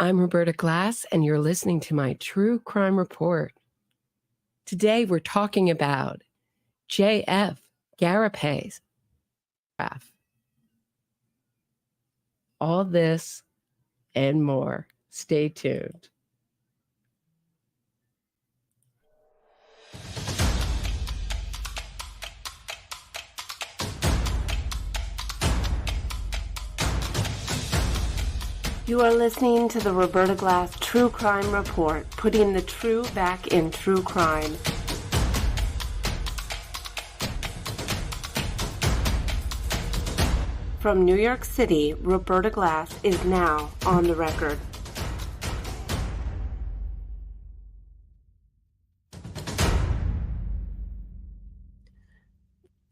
I'm Roberta Glass, and you're listening to my True Crime Report. Today, we're talking about JF Gariepy's graph. All this and more. Stay tuned. You are listening to the Roberta Glass True Crime Report, putting the true back in true crime. From New York City, Roberta Glass is now on the record.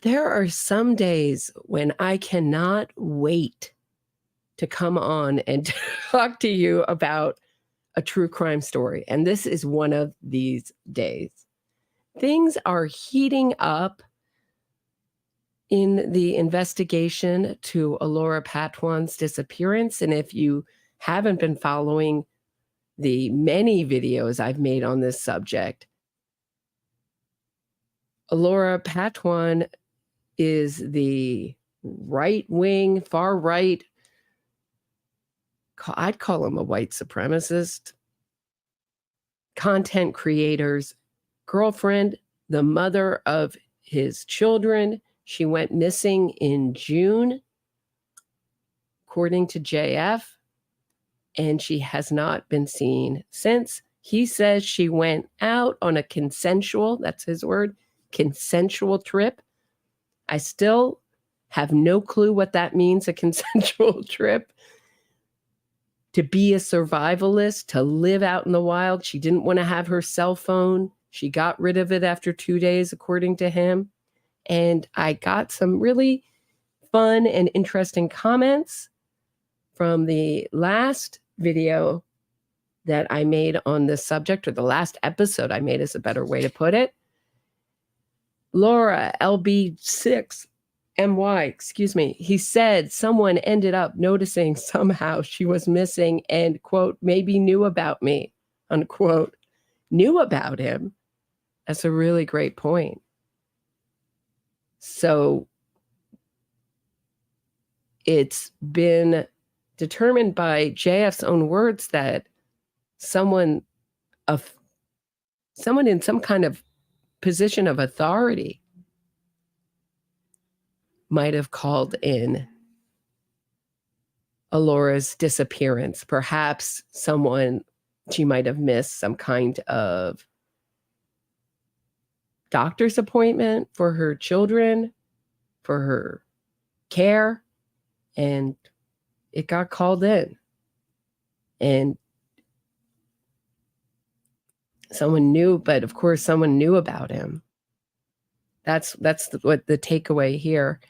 There are some days when I cannot wait to come on and talk to you about a true crime story. And this is one of these days. Things are heating up in the investigation to Allora Patron's disappearance. And if you haven't been following the many videos I've made on this subject, Allora Patron is the right-wing, far-right, I'd call him a white supremacist, content creator's girlfriend, the mother of his children. She went missing in June, according to JF, and she has not been seen since. He says she went out on a consensual, that's his word, consensual trip. I still have no clue what that means, a consensual trip. To be a survivalist, to live out in the wild. She didn't want to have her cell phone. She got rid of it after 2 days, according to him. And I got some really fun and interesting comments from the last video that I made on this subject, or the last episode I made is a better way to put it. Laura, LB6, MY, he said someone ended up noticing somehow she was missing and, quote, maybe knew about me, unquote. Knew about him? That's a really great point. So it's been determined by JF's own words that someone in some kind of position of authority might have called in Allora's disappearance. Perhaps she might have missed some kind of doctor's appointment for her children, for her care, and it got called in. And someone knew, but of course someone knew about him. That's what the takeaway here.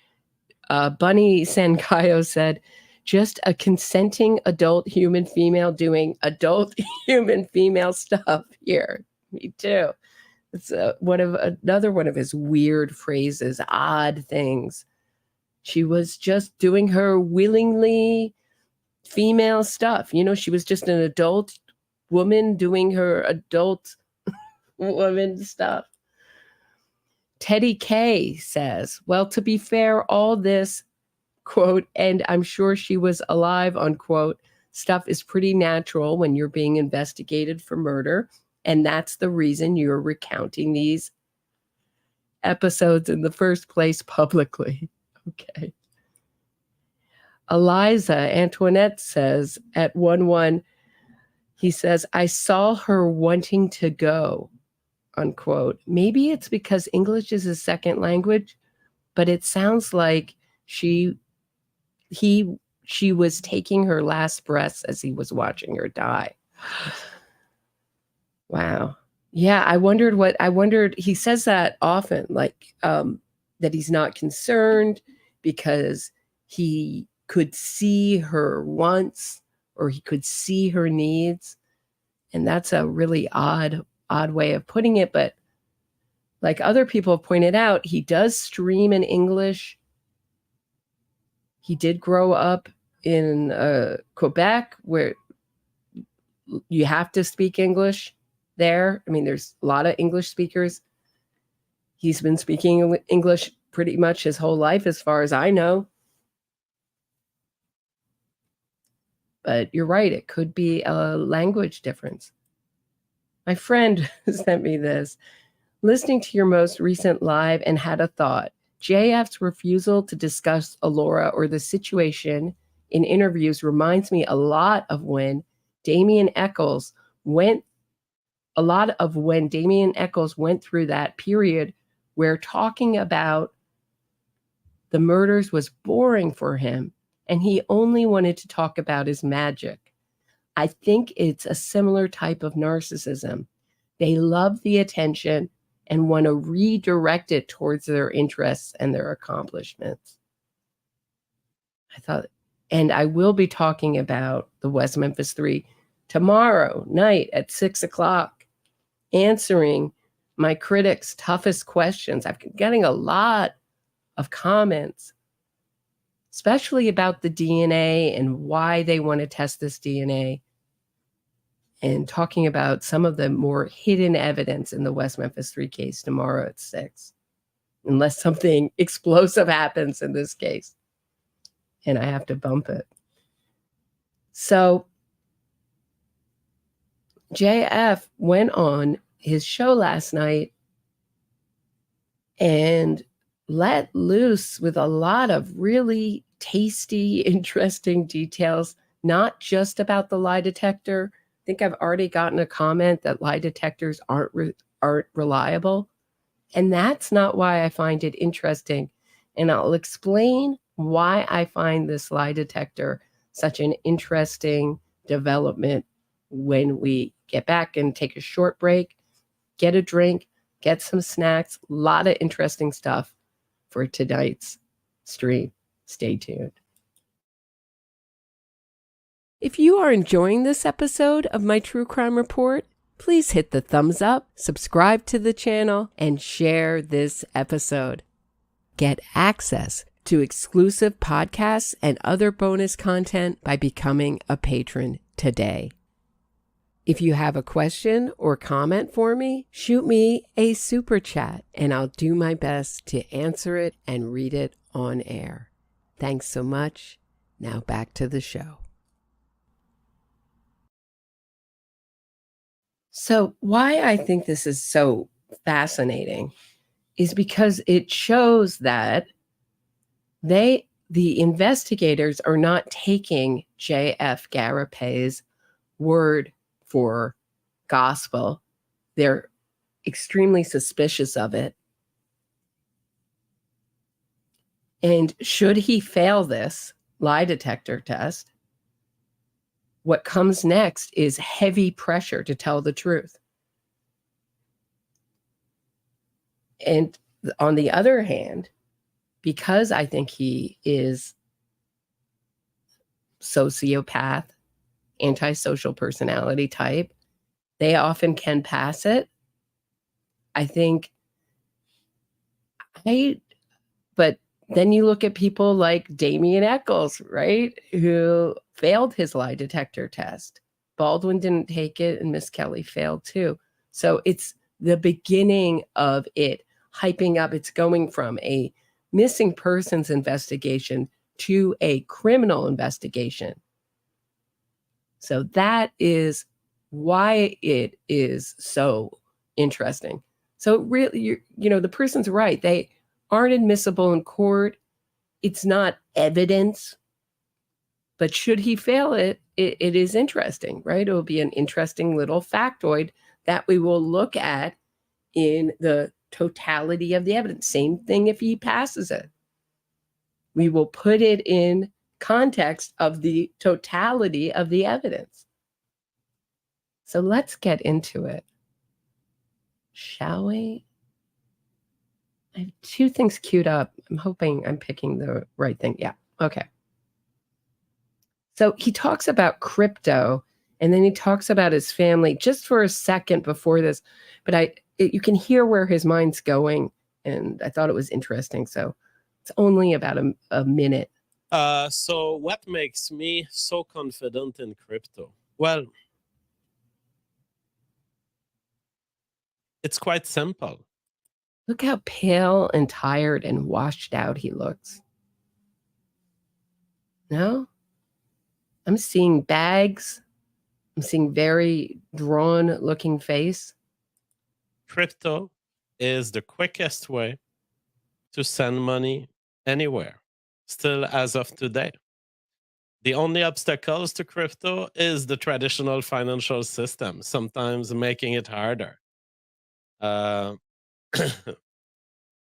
Bunny Sankayo said, just a consenting adult human female doing adult human female stuff here. Me too. It's another one of his weird phrases, odd things. She was just doing her willingly female stuff. You know, she was just an adult woman doing her adult woman stuff. Teddy K says, well, to be fair, all this, quote, and I'm sure she was alive, unquote, stuff is pretty natural when you're being investigated for murder. And that's the reason you're recounting these episodes in the first place publicly. Okay. Eliza Antoinette says at 1-1, he says, I saw her wanting to go, unquote. Maybe it's because English is his second language, but it sounds like she was taking her last breaths as he was watching her die. Wow. Yeah, I wondered, he says that often, like that he's not concerned because he could see her wants or he could see her needs. And that's a really odd way of putting it. But like other people have pointed out, he does stream in English. He did grow up in Quebec, where you have to speak English there. I mean, there's a lot of English speakers. He's been speaking English pretty much his whole life, as far as I know. But you're right, it could be a language difference. My friend sent me this. Listening to your most recent live and had a thought. JF's refusal to discuss Allora or the situation in interviews reminds me a lot of when Damien Eccles went through that period where talking about the murders was boring for him and he only wanted to talk about his magic. I think it's a similar type of narcissism. They love the attention and want to redirect it towards their interests and their accomplishments. And I will be talking about the West Memphis 3 tomorrow night at 6:00, answering my critics' toughest questions. I've been getting a lot of comments, especially about the DNA and why they want to test this DNA, and talking about some of the more hidden evidence in the West Memphis 3 case tomorrow at 6, unless something explosive happens in this case and I have to bump it. So JF went on his show last night and let loose with a lot of really tasty, interesting details, not just about the lie detector. I think I've already gotten a comment that lie detectors aren't reliable. And that's not why I find it interesting. And I'll explain why I find this lie detector such an interesting development when we get back and take a short break, get a drink, get some snacks, a lot of interesting stuff for tonight's stream. Stay tuned. If you are enjoying this episode of my True Crime Report, please hit the thumbs up, subscribe to the channel, and share this episode. Get access to exclusive podcasts and other bonus content by becoming a patron today. If you have a question or comment for me, shoot me a super chat and I'll do my best to answer it and read it on air. Thanks so much. Now back to the show. So why I think this is so fascinating is because it shows that the investigators are not taking JF Gariepy's word for gospel. They're extremely suspicious of it. And should he fail this lie detector test, what comes next is heavy pressure to tell the truth. And on the other hand, because I think he is sociopath, antisocial personality type, they often can pass it. But then you look at people like Damien Eccles, right? Who failed his lie detector test. Baldwin didn't take it and Miss Kelly failed too. So it's the beginning of it hyping up. It's going from a missing persons investigation to a criminal investigation. So that is why it is so interesting. So really, the person's right. They aren't admissible in court. It's not evidence. But should he fail it, it is interesting, right? It will be an interesting little factoid that we will look at in the totality of the evidence. Same thing if he passes it. We will put it in context of the totality of the evidence. So let's get into it. Shall we? I have two things queued up. I'm hoping I'm picking the right thing. Yeah. Okay. So he talks about crypto and then he talks about his family just for a second before this, but you can hear where his mind's going, and I thought it was interesting. So it's only about a minute. So what makes me so confident in crypto? Well, It's quite simple. Look how pale and tired and washed out he looks. No? I'm seeing bags. I'm seeing very drawn-looking face. Crypto is the quickest way to send money anywhere, still as of today. The only obstacles to crypto is the traditional financial system, sometimes making it harder.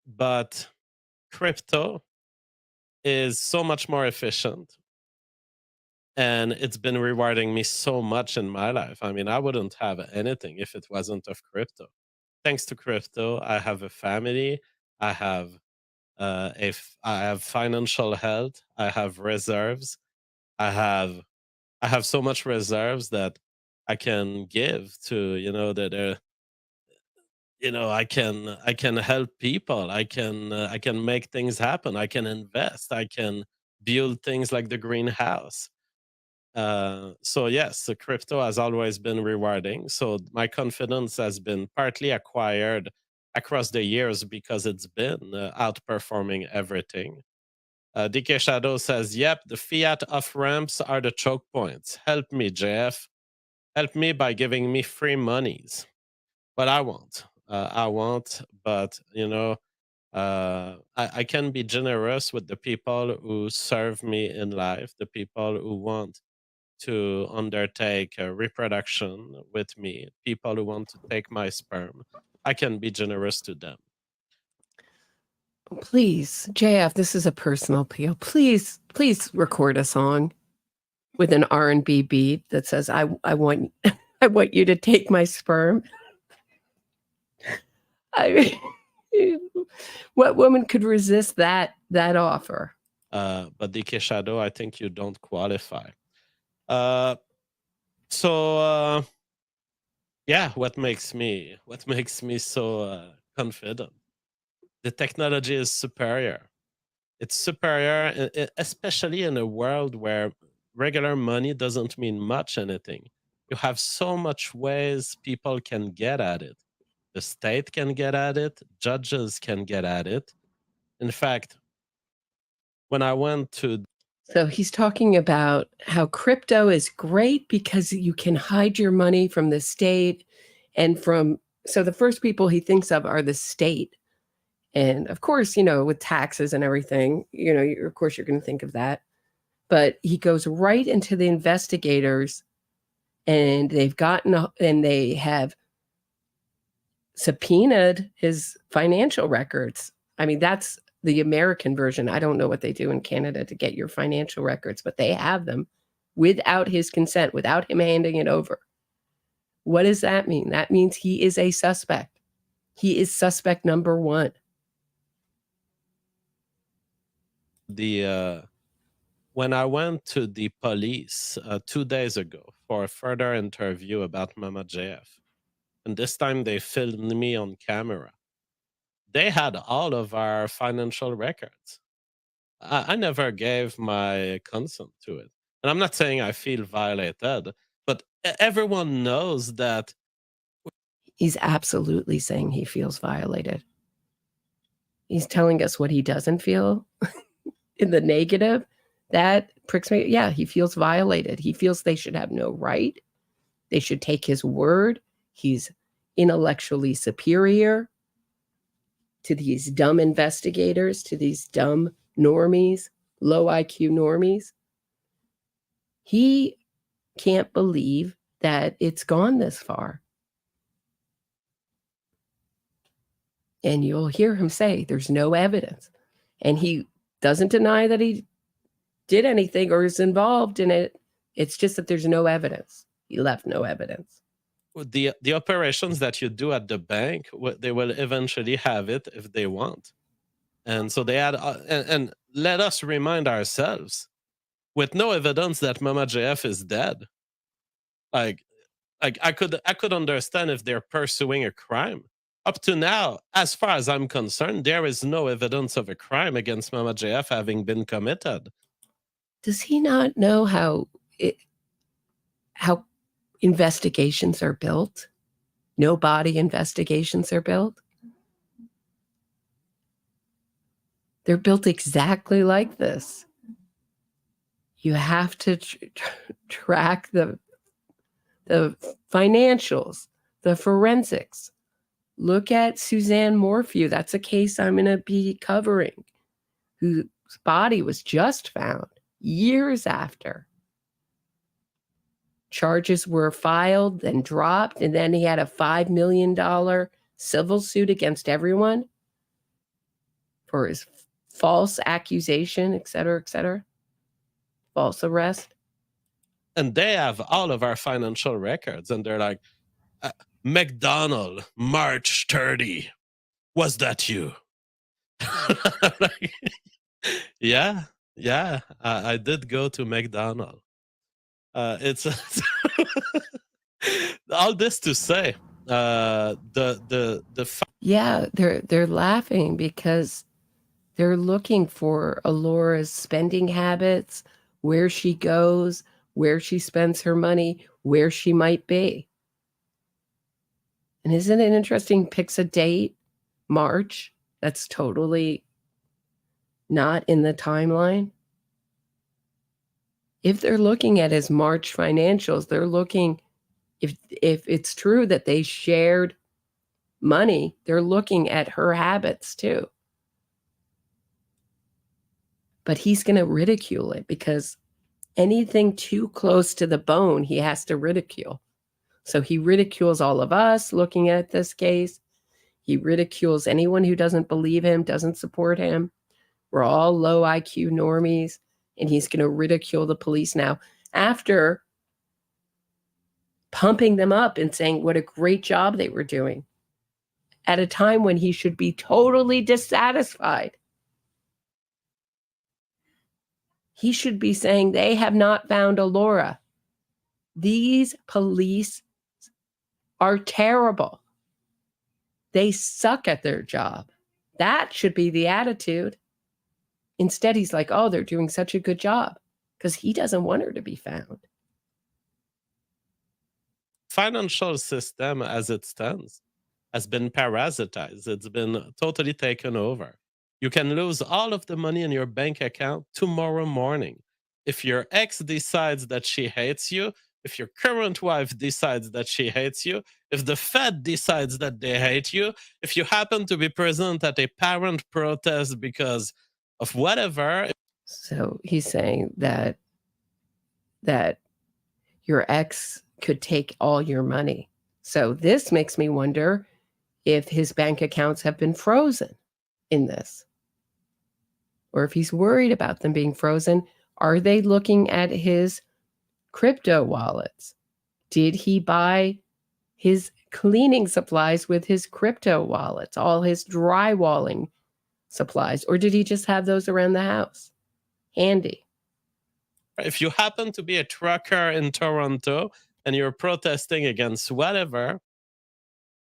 But crypto is so much more efficient, and it's been rewarding me so much in my life. I mean, I wouldn't have anything if it wasn't of crypto. Thanks to crypto, I have a family. I have I have financial health. I have reserves. I have so much reserves that I can give to, I can help people. I can make things happen. I can invest. I can build things like the greenhouse. So yes, the crypto has always been rewarding. So my confidence has been partly acquired across the years because it's been outperforming everything. DK Shadow says, "Yep, the fiat off ramps are the choke points. Help me, JF. Help me by giving me free monies." But I won't. I won't. But I can be generous with the people who serve me in life, the people who want to undertake a reproduction with me, people who want to take my sperm. I can be generous to them. Please, JF, this is a personal appeal. Please record a song with an R&B beat that says, I want I want you to take my sperm. What woman could resist that offer? But DK Shadow, I think you don't qualify. Yeah, what makes me so confident? The technology is superior. It's superior, especially in a world where regular money doesn't mean much anything. You have so much ways people can get at it. The state can get at it. Judges can get at it. In fact, when I went to... So he's talking about how crypto is great because you can hide your money from the state and from... So the first people he thinks of are the state. And of course, with taxes and everything, of course you're going to think of that. But he goes right into the investigators, and they have subpoenaed his financial records. I mean, that's the American version. I don't know what they do in Canada to get your financial records, but they have them without his consent, without him handing it over. What does that mean? That means he is a suspect. He is suspect number one. When I went to the police 2 days ago for a further interview about Mama JF, and this time they filmed me on camera, they had all of our financial records. I never gave my consent to it. And I'm not saying I feel violated, but everyone knows that. He's absolutely saying he feels violated. He's telling us what he doesn't feel in the negative. That pricks me. Yeah, he feels violated. He feels they should have no right. They should take his word. He's intellectually superior to these dumb investigators, to these dumb normies, low IQ normies. He can't believe that it's gone this far. And you'll hear him say there's no evidence. And he doesn't deny that he did anything or is involved in it. It's just that there's no evidence. He left no evidence. The operations that you do at the bank, they will eventually have it if they want. And so they had, and let us remind ourselves, with no evidence that Mama JF is dead, like I could understand if they're pursuing a crime. Up to now, as far as I'm concerned, there is no evidence of a crime against Mama JF having been committed. Does he not know how investigations are built? No body investigations are built. They're built exactly like this. You have to track the financials, the forensics. Look at Suzanne Morphew. That's a case I'm going to be covering, whose body was just found years after. Charges were filed, then dropped, and then he had a $5 million civil suit against everyone for his false accusation, et cetera, false arrest. And they have all of our financial records, and they're like, McDonald, March 30. Was that you? Like, yeah. I did go to McDonald. It's all this to say, yeah, they're laughing because they're looking for Allora's spending habits, where she goes, where she spends her money, where she might be. And isn't it interesting? Picks a date, March. That's totally not in the timeline. If they're looking at his March financials, they're looking, if it's true that they shared money, they're looking at her habits too. But he's going to ridicule it because anything too close to the bone, he has to ridicule. So he ridicules all of us looking at this case. He ridicules anyone who doesn't believe him, doesn't support him. We're all low IQ normies, and he's going to ridicule the police now after pumping them up and saying what a great job they were doing at a time when he should be totally dissatisfied. He should be saying they have not found Allora. These police are terrible. They suck at their job. That should be the attitude. Instead, he's like, oh, they're doing such a good job because he doesn't want her to be found. Financial system as it stands has been parasitized. It's been totally taken over. You can lose all of the money in your bank account tomorrow morning. If your ex decides that she hates you, if your current wife decides that she hates you, if the Fed decides that they hate you, if you happen to be present at a parent protest because of whatever. So he's saying that your ex could take all your money. So this makes me wonder if his bank accounts have been frozen in this, or if he's worried about them being frozen. Are they looking at his crypto wallets? Did he buy his cleaning supplies with his crypto wallets, all his drywalling supplies, or did he just have those around the house handy? If you happen to be a trucker in Toronto and you're protesting against whatever,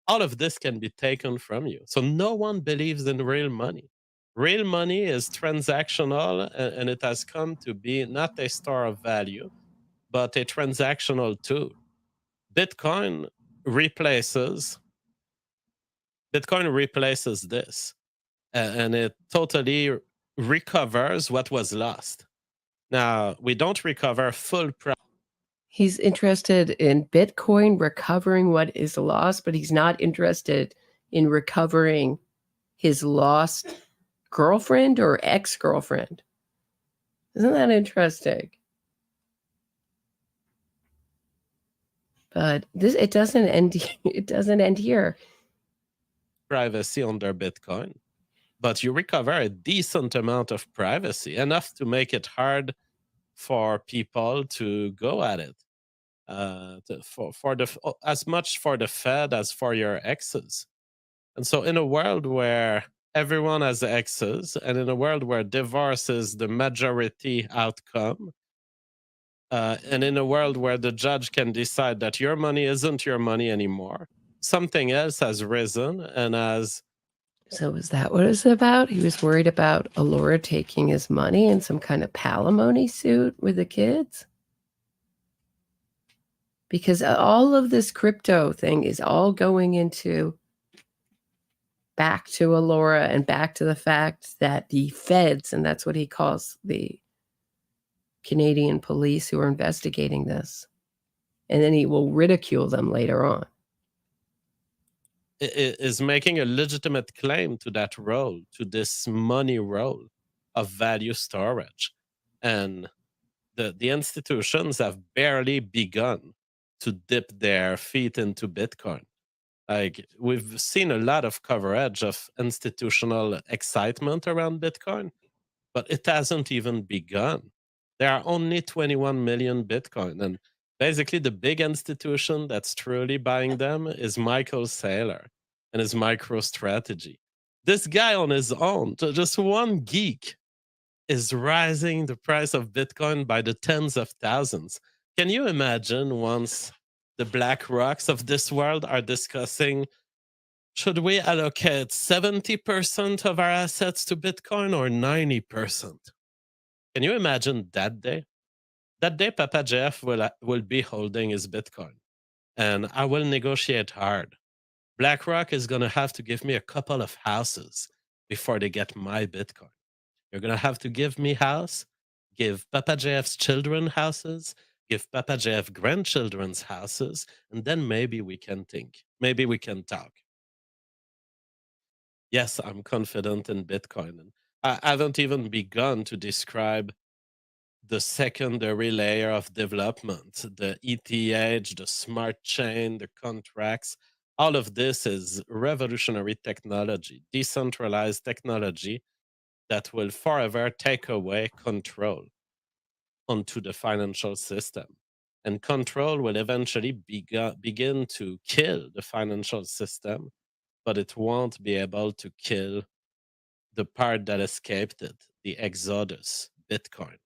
all of this can be taken from you. So no one believes in real money. Real money is transactional, and it has come to be not a store of value, but a transactional tool. Bitcoin replaces this, and it totally recovers what was lost. Now, we don't recover full price. He's interested in Bitcoin recovering what is lost, but he's not interested in recovering his lost girlfriend or ex-girlfriend. Isn't that interesting? But it doesn't end here. Privacy under Bitcoin, but you recover a decent amount of privacy, enough to make it hard for people to go at it. As much for the Fed as for your exes. And so in a world where everyone has exes, and in a world where divorce is the majority outcome, and in a world where the judge can decide that your money isn't your money anymore, something else has risen and has... So is that what it's about? He was worried about Allora taking his money in some kind of palimony suit with the kids? because all of this crypto thing is all going into back to Allora and back to the fact that the feds, and that's what he calls the Canadian police who are investigating this, and then he will ridicule them later on. Is making a legitimate claim to that role, to this money role of value storage. And the institutions have barely begun to dip their feet into Bitcoin. Like, we've seen a lot of coverage of institutional excitement around Bitcoin, but it hasn't even begun. There are only 21 million Bitcoin. And basically, the big institution that's truly buying them is Michael Saylor and his MicroStrategy. This guy on his own, just one geek, is rising the price of Bitcoin by the tens of thousands. Can you imagine once the Black Rocks of this world are discussing, should we allocate 70% of our assets to Bitcoin or 90%? Can you imagine that day? That day, Papa JF will be holding his Bitcoin, and I will negotiate hard. BlackRock is going to have to give me a couple of houses before they get my Bitcoin. You're going to have to give me house, give Papa JF's children houses, give Papa JF grandchildren's houses, and then maybe we can think. Maybe we can talk. Yes, I'm confident in Bitcoin. And I haven't even begun to describe the secondary layer of development, the ETH, the smart chain, the contracts. All of this is revolutionary technology, decentralized technology that will forever take away control onto the financial system. And control will eventually begin to kill the financial system, but it won't be able to kill the part that escaped it, the exodus, Bitcoin.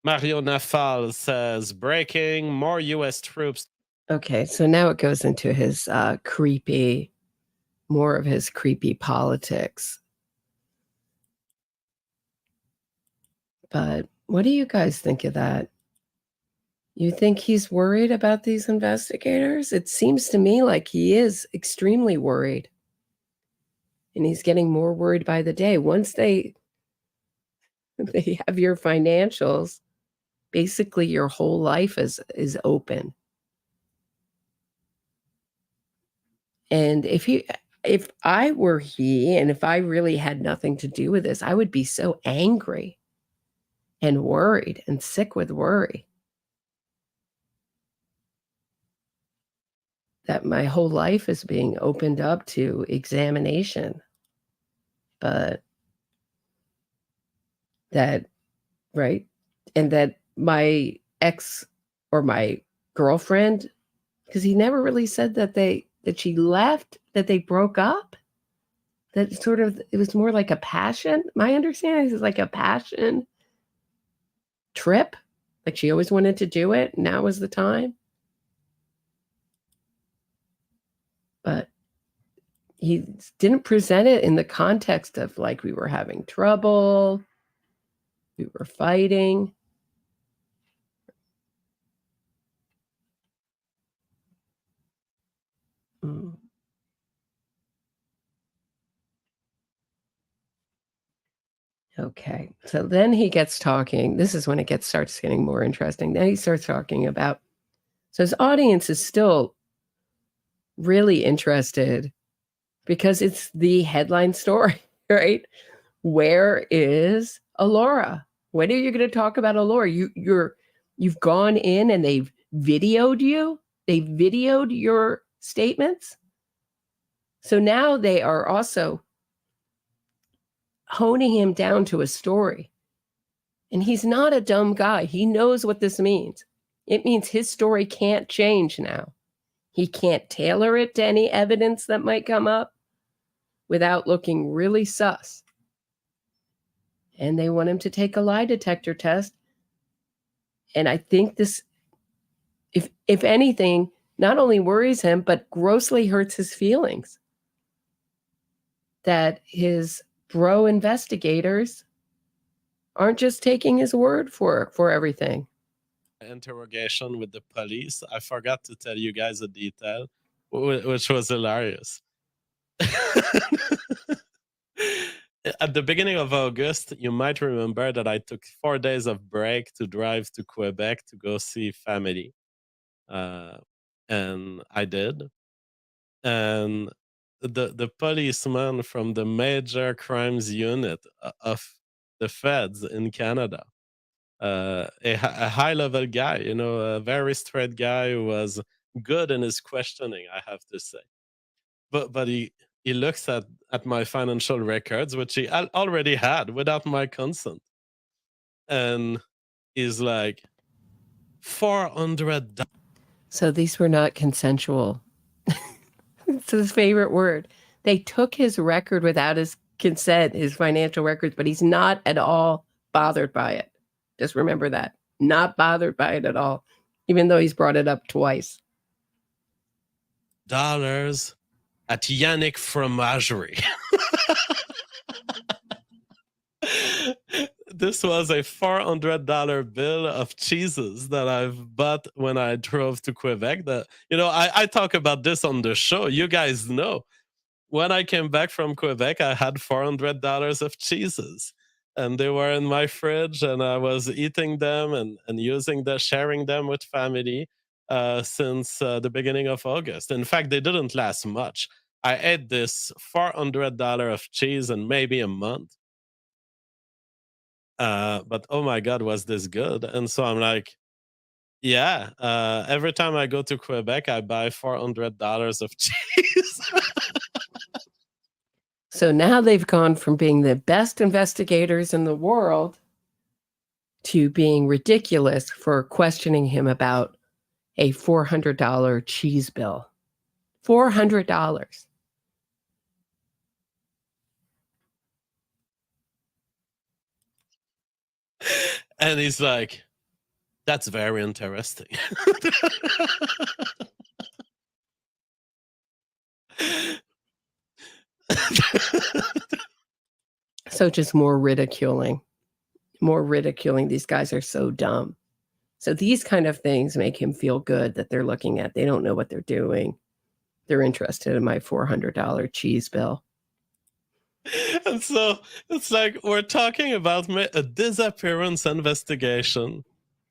Mario Nafal says, breaking, more US troops. Okay, so now it goes into his more of his creepy politics. But what do you guys think of that? You think he's worried about these investigators? It seems to me like he is extremely worried. And he's getting more worried by the day. Once they have your financials, basically your whole life is open. And if I were he, and if I really had nothing to do with this, I would be so angry and worried and sick with worry that my whole life is being opened up to examination. But that, right? And that my ex or my girlfriend, because he never really said that she left, that they broke up, that sort of, it was more like a passion. My understanding is like a passion trip. Like she always wanted to do it. Now was the time. But he didn't present it in the context of like we were having trouble, we were fighting. Okay, so then he gets talking. This is when it starts getting more interesting. Then he starts talking about, so his audience is still really interested because it's the headline story, right? Where is Allora? When are you going to talk about Allora? You've gone in and they've videoed you. They videoed your statements. So now they are also honing him down to a story. And he's not a dumb guy. He knows what this means. It means his story can't change now. He can't tailor it to any evidence that might come up without looking really sus. And they want him to take a lie detector test. And I think this, if anything, not only worries him, but grossly hurts his feelings. That his bro investigators aren't just taking his word for everything. interrogation with the police. I forgot to tell you guys a detail, which was hilarious. At the beginning of August, you might remember that I took 4 days of break to drive to Quebec to go see family. And I did. And the policeman from the major crimes unit of the feds in Canada, a high level guy, a very straight guy who was good in his questioning, I have to say. But he looks at my financial records, which he already had without my consent, and he's like, $400. So these were not consensual. It's his favorite word. They took his record without his consent, his financial records, but he's not at all bothered by it. Just remember that. Not bothered by it at all, even though he's brought it up twice. Dollars at Yannick Fromagerie. This was a $400 bill of cheeses that I've bought when I drove to Quebec. That, I talk about this on the show. You guys know. When I came back from Quebec, I had $400 of cheeses, and they were in my fridge, and I was eating them and sharing them with family since the beginning of August. In fact, they didn't last much. I ate this $400 of cheese in maybe a month. But oh my God, was this good? And so I'm like, yeah, every time I go to Quebec, I buy $400 of cheese. So now they've gone from being the best investigators in the world to being ridiculous for questioning him about a $400 cheese bill. $400. And he's like, that's very interesting. So just more ridiculing. These guys are so dumb. So these kind of things make him feel good that they're looking at. They don't know what they're doing. They're interested in my $400 cheese bill. And so it's like we're talking about a disappearance investigation,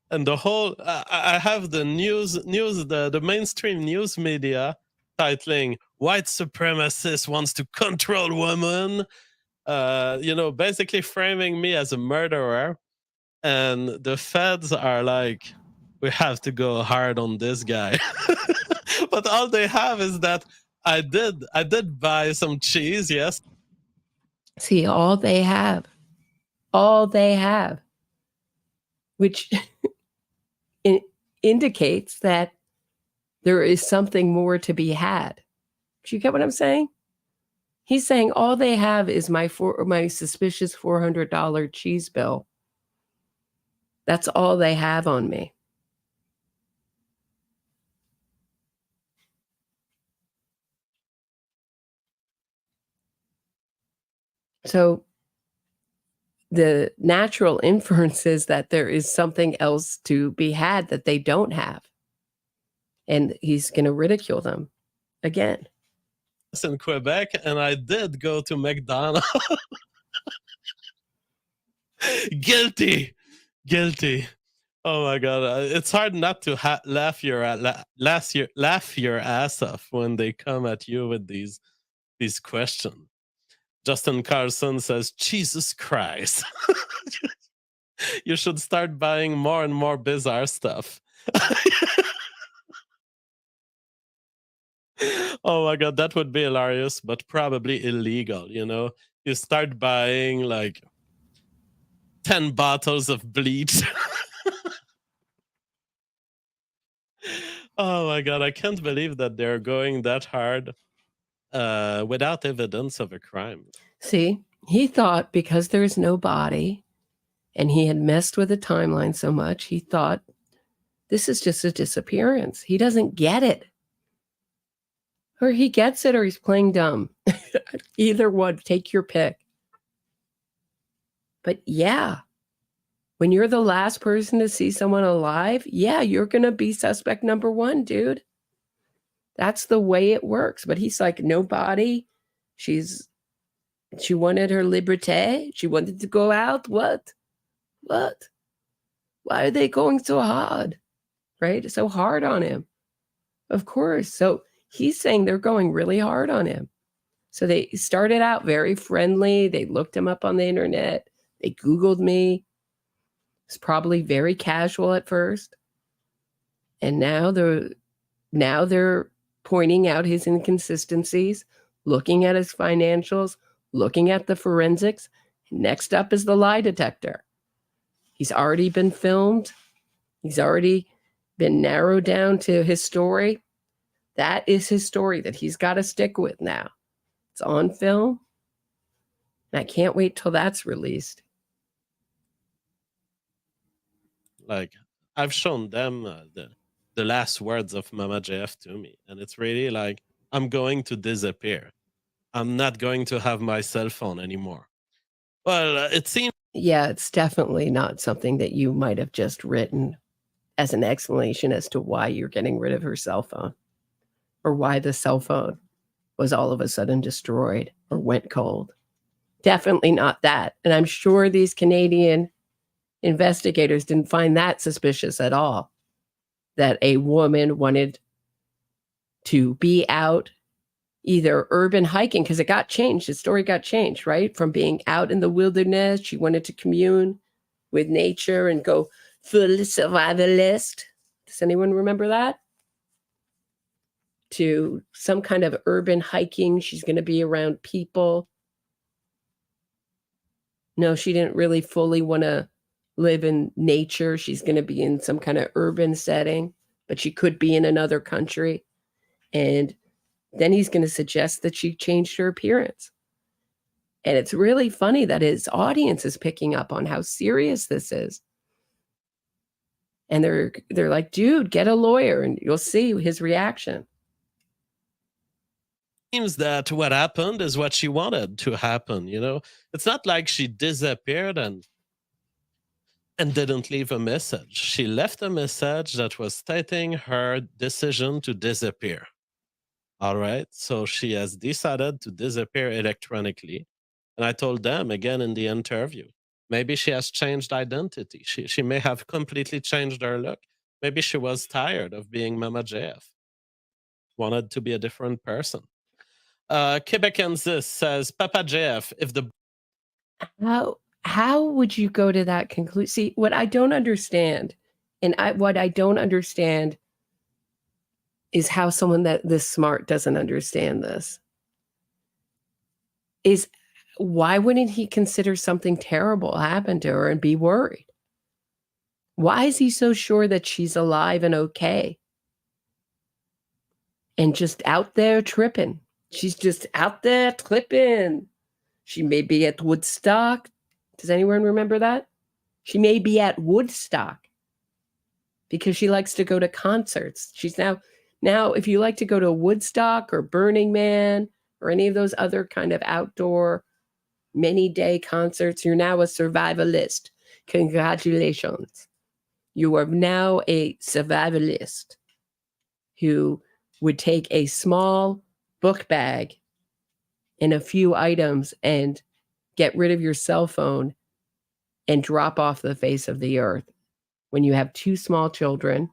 and the whole I have the the mainstream news media titling "White supremacist wants to control women," basically framing me as a murderer, and the feds are like, we have to go hard on this guy. But all they have is that I did buy some cheese, yes. See, all they have, which indicates that there is something more to be had. Do you get what I'm saying? He's saying all they have is my suspicious $400 cheese bill. That's all they have on me. So the natural inference is that there is something else to be had that they don't have. And he's going to ridicule them again. In Quebec, and I did go to McDonald's. Guilty. Oh my God, it's hard not to laugh your ass off when they come at you with these questions. Justin Carlson says, Jesus Christ. You should start buying more and more bizarre stuff. Oh my God, that would be hilarious, but probably illegal. You start buying like 10 bottles of bleach. Oh my God, I can't believe that they're going that hard without evidence of a crime. See, he thought because there's no body and he had messed with the timeline so much, he thought this is just a disappearance. He doesn't get it. Or he gets it or he's playing dumb. Either one, take your pick. But yeah, When you're the last person to see someone alive, yeah, you're going to be suspect number one, dude. That's the way it works. But he's like, no body. She wanted her liberté. She wanted to go out. What? Why are they going so hard? Right? So hard on him. Of course. So he's saying they're going really hard on him. So they started out very friendly. They looked him up on the internet. They Googled me. It's probably very casual at first. And now they're pointing out his inconsistencies, looking at his financials, looking at the forensics. Next up is the lie detector. He's already been filmed. He's already been narrowed down to his story. That is his story that he's got to stick with now. It's on film. And I can't wait till that's released. Like, I've shown them the last words of Mama JF to me. And it's really like, I'm going to disappear. I'm not going to have my cell phone anymore. Well, it seems... Yeah, it's definitely not something that you might have just written as an explanation as to why you're getting rid of her cell phone or why the cell phone was all of a sudden destroyed or went cold. Definitely not that. And I'm sure these Canadian investigators didn't find that suspicious at all, that a woman wanted to be out either urban hiking, because it got changed. The story got changed, right? From being out in the wilderness, she wanted to commune with nature and go full survivalist. Does anyone remember that? To some kind of urban hiking. She's going to be around people. No, she didn't really fully want to live in nature. She's going to be in some kind of urban setting, but she could be in another country. And then he's going to suggest that she changed her appearance. And it's really funny that his audience is picking up on how serious this is. And they're like, dude, get a lawyer, and you'll see his reaction. Seems that what happened is what she wanted to happen, you know? It's not like she disappeared and didn't leave a message. She left a message that was stating her decision to disappear. All right, so she has decided to disappear electronically. And I told them again in the interview, maybe she has changed identity. She may have completely changed her look. Maybe she was tired of being Mama JF, wanted to be a different person. Quebecensis says, Papa JF, if the... How would you go to that conclusion? See, what I don't understand, what I don't understand is how someone that this smart doesn't understand this. Is why wouldn't he consider something terrible happened to her and be worried? Why is he so sure that she's alive and okay? And just out there tripping. She's just out there tripping. She may be at Woodstock. Does anyone remember that? She may be at Woodstock because she likes to go to concerts. She's now, if you like to go to Woodstock or Burning Man or any of those other kind of outdoor many-day concerts, you're now a survivalist. Congratulations. You are now a survivalist who would take a small book bag and a few items and get rid of your cell phone and drop off the face of the earth when you have two small children,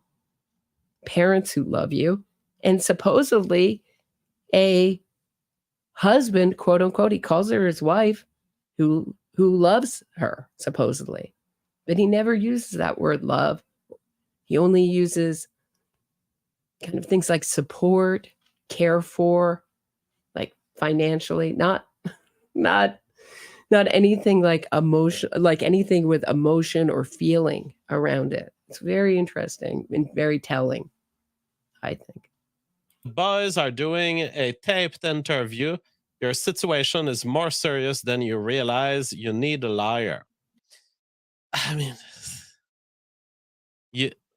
parents who love you, and supposedly a husband, quote unquote, he calls her his wife, who loves her, supposedly. But he never uses that word love. He only uses kind of things like support, care for, like financially, not anything like emotion, like anything with emotion or feeling around it. It's very interesting and very telling, I think. Boys are doing a taped interview. Your situation is more serious than you realize. You need a liar. I mean,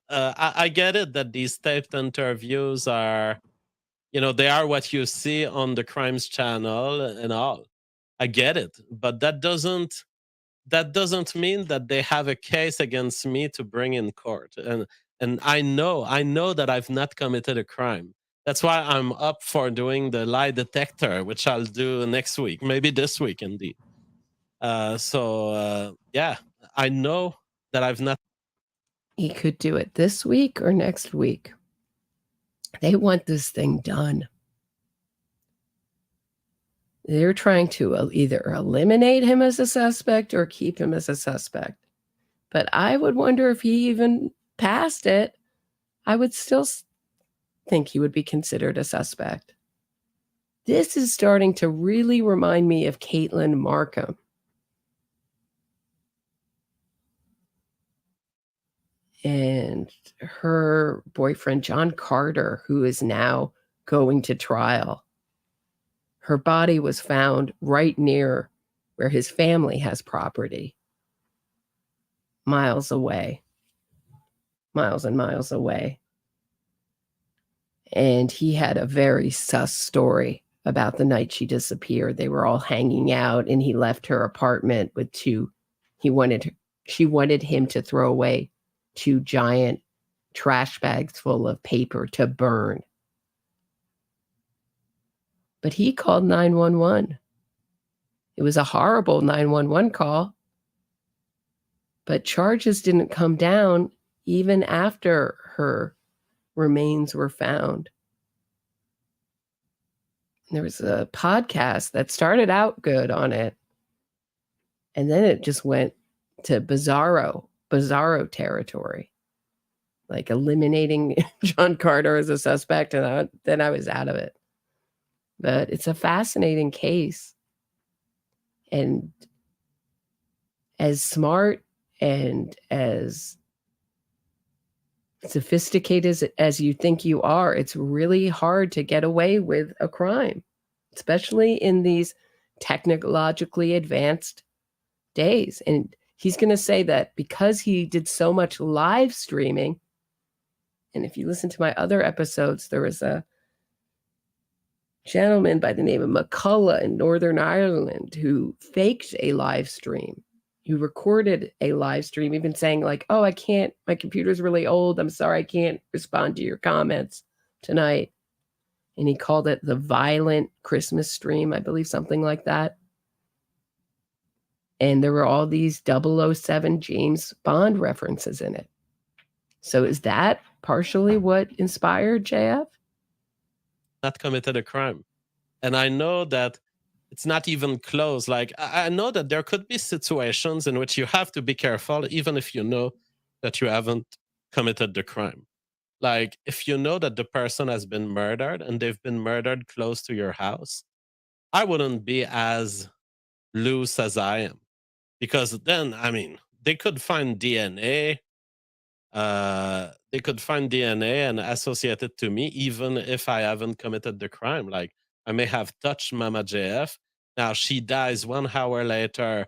I get it that these taped interviews are, you know, they are what you see on the Crimes Channel and all. I get it, but that doesn't that doesn't mean that they have a case against me to bring in court. And I know that I've not committed a crime. That's why I'm up for doing the lie detector, which I'll do next week, maybe this week indeed. Yeah, I know that I've not. He could do it this week or next week. They want this thing done. They're trying to either eliminate him as a suspect or keep him as a suspect. But I would wonder if he even passed it. I would still think he would be considered a suspect. This is starting to really remind me of Caitlin Markham. And her boyfriend, John Carter, who is now going to trial. Her body was found right near where his family has property, miles away, miles and miles away. And he had a very sus story about the night she disappeared. They were all hanging out and he left her apartment with she wanted him to throw away 2 giant trash bags full of paper to burn. But he called 911. It was a horrible 911 call. But charges didn't come down even after her remains were found. There was a podcast that started out good on it. And then it just went to bizarro territory. Like eliminating John Carter as a suspect, and then I was out of it. But it's a fascinating case. And as smart and as sophisticated as you think you are, it's really hard to get away with a crime, especially in these technologically advanced days. And he's going to say that because he did so much live streaming, and if you listen to my other episodes, there was a gentleman by the name of McCullough in Northern Ireland who faked a live stream. You recorded a live stream, even saying like, oh, I can't, my computer's really old. I'm sorry, I can't respond to your comments tonight. And he called it the violent Christmas stream, I believe, something like that. And there were all these 007 James Bond references in it. So is that partially what inspired JF? Not committed a crime. And I know that it's not even close. Like, I know that there could be situations in which you have to be careful, even if you know that you haven't committed the crime. Like, if you know that the person has been murdered and they've been murdered close to your house, I wouldn't be as loose as I am. Because then, I mean, they could find DNA. They could find DNA and associate it to me, even if I haven't committed the crime. Like, I may have touched Mama JF. Now she dies 1 hour later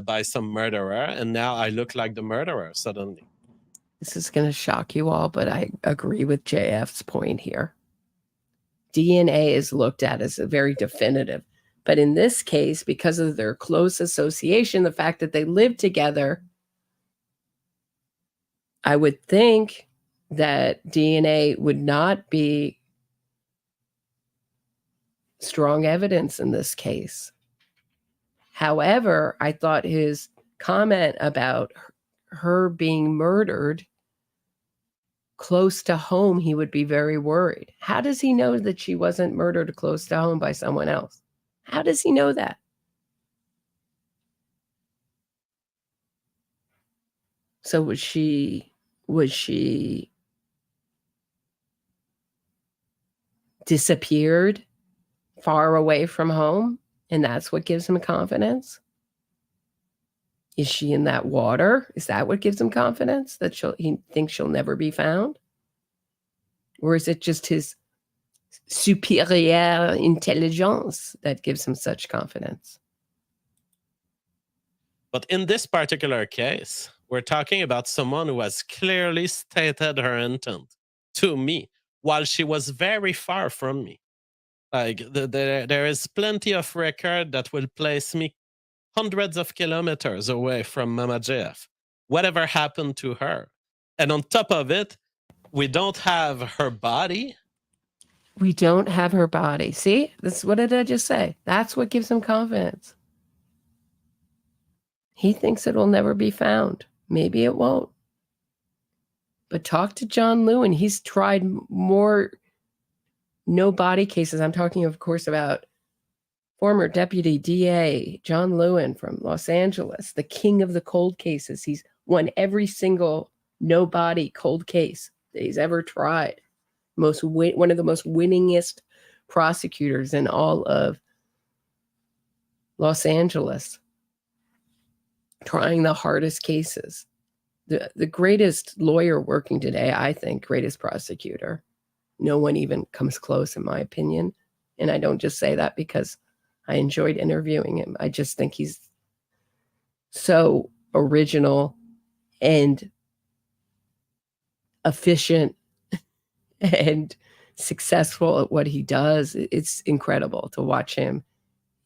by some murderer, and now I look like the murderer suddenly. This is going to shock you all, but I agree with JF's point here. DNA is looked at as a very definitive. But in this case, because of their close association, the fact that they live together, I would think that DNA would not be strong evidence in this case. However, I thought his comment about her being murdered close to home, he would be very worried. How does he know that she wasn't murdered close to home by someone else? How does he know that? So was she disappeared far away from home, and that's what gives him confidence? Is she in that water? Is that what gives him confidence, that he thinks she'll never be found? Or is it just his superior intelligence that gives him such confidence? But in this particular case, we're talking about someone who has clearly stated her intent to me while she was very far from me. Like, there is plenty of record that will place me hundreds of kilometers away from Mama JF. Whatever happened to her? And on top of it, we don't have her body. We don't have her body. See, what did I just say? That's what gives him confidence. He thinks it'll never be found. Maybe it won't. But talk to John Lewin. He's tried more no body cases. I'm talking, of course, about former deputy DA John Lewin from Los Angeles, the king of the cold cases. He's won every single no body cold case that he's ever tried. One of the most winningest prosecutors in all of Los Angeles, trying the hardest cases. The greatest lawyer working today, I think, greatest prosecutor. No one even comes close, in my opinion. And I don't just say that because I enjoyed interviewing him. I just think he's so original and efficient and successful at what he does. It's incredible to watch him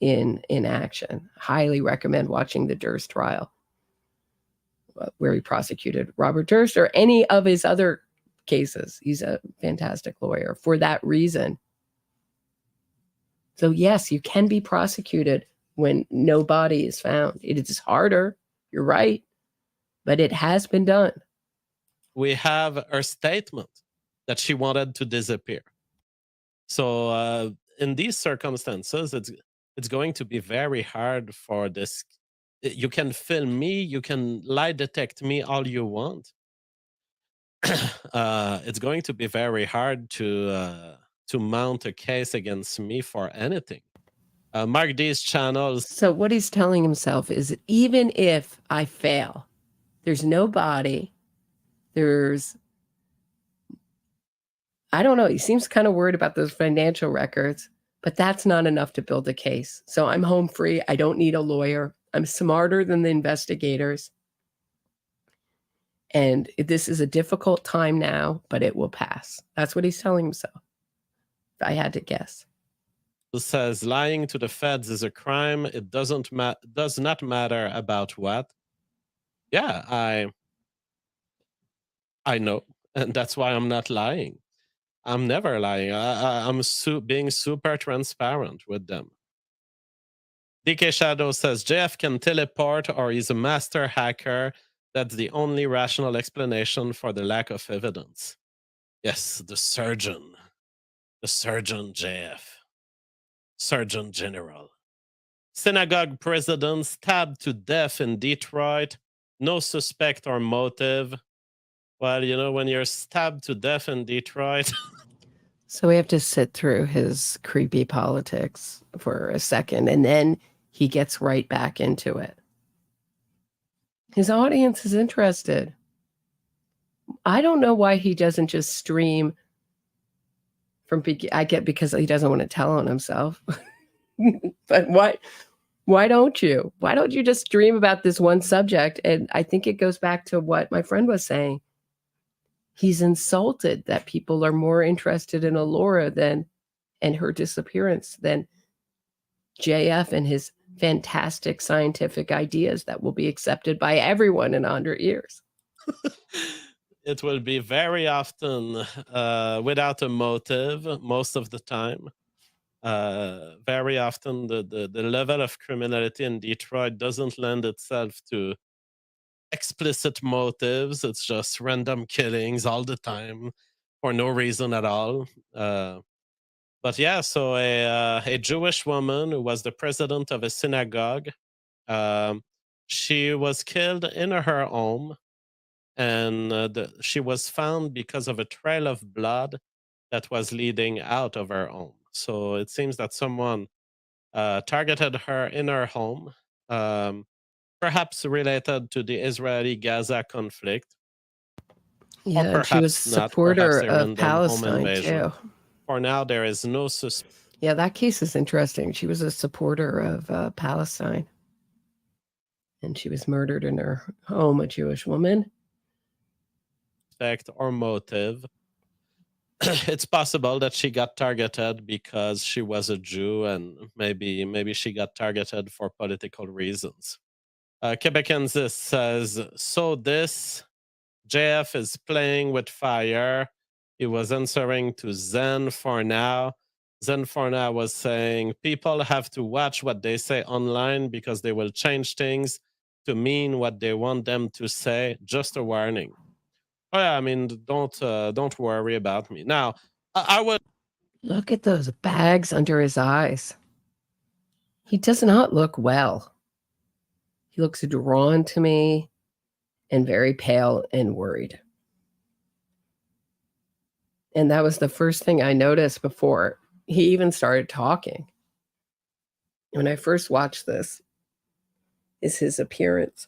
in action. Highly recommend watching the Durst trial, where he prosecuted Robert Durst, or any of his other cases. He's a fantastic lawyer for that reason. So yes, you can be prosecuted when no body is found. It is harder, you're right, but it has been done. We have her statement that she wanted to disappear. So in these circumstances, it's going to be very hard for this. You can film me, you can lie detect me all you want. It's going to be very hard to mount a case against me for anything. Mark D's channels. So what he's telling himself is that even if I fail, there's no body, I don't know, he seems kind of worried about those financial records, but that's not enough to build a case. So I'm home free. I don't need a lawyer. I'm smarter than the investigators. And this is a difficult time now, but it will pass. That's what he's telling himself, if I had to guess. Who says lying to the feds is a crime. It does not matter about what. Yeah, I know, and that's why I'm not lying. I'm never lying. I'm being super transparent with them. DK Shadow says JF can teleport or he's a master hacker. That's the only rational explanation for the lack of evidence. Yes, the surgeon JF. Surgeon General. Synagogue president stabbed to death in Detroit. No suspect or motive. Well, you know, when you're stabbed to death in Detroit. So we have to sit through his creepy politics for a second, and then he gets right back into it. His audience is interested. I don't know why he doesn't just stream from, I get because he doesn't want to tell on himself. But why don't you? Why don't you just stream about this one subject? And I think it goes back to what my friend was saying. He's insulted that people are more interested in Allora and her disappearance than JF and his fantastic scientific ideas that will be accepted by everyone in 100 years. It will be very often without a motive most of the time. Very often the level of criminality in Detroit doesn't lend itself to explicit motives. It's just random killings all the time for no reason at all. But yeah, so a Jewish woman who was the president of a synagogue, she was killed in her home, and she was found because of a trail of blood that was leading out of her home. So it seems that someone targeted her in her home, perhaps related to the Israeli-Gaza conflict. Yeah, and she was a supporter of Palestine too. For now, there is no suspicion. Yeah, that case is interesting. She was a supporter of Palestine. And she was murdered in her home, a Jewish woman. Or motive. it's possible that she got targeted because she was a Jew, and maybe she got targeted for political reasons. Quebecensis says, so this JF is playing with fire. He was answering to Zen for now. Zen for now was saying, people have to watch what they say online because they will change things to mean what they want them to say. Just a warning. Oh yeah, I mean, don't worry about me. Now, I would Look at those bags under his eyes. He does not look well. He looks drawn to me and very pale and worried. And that was the first thing I noticed before he even started talking. When I first watched this, is his appearance.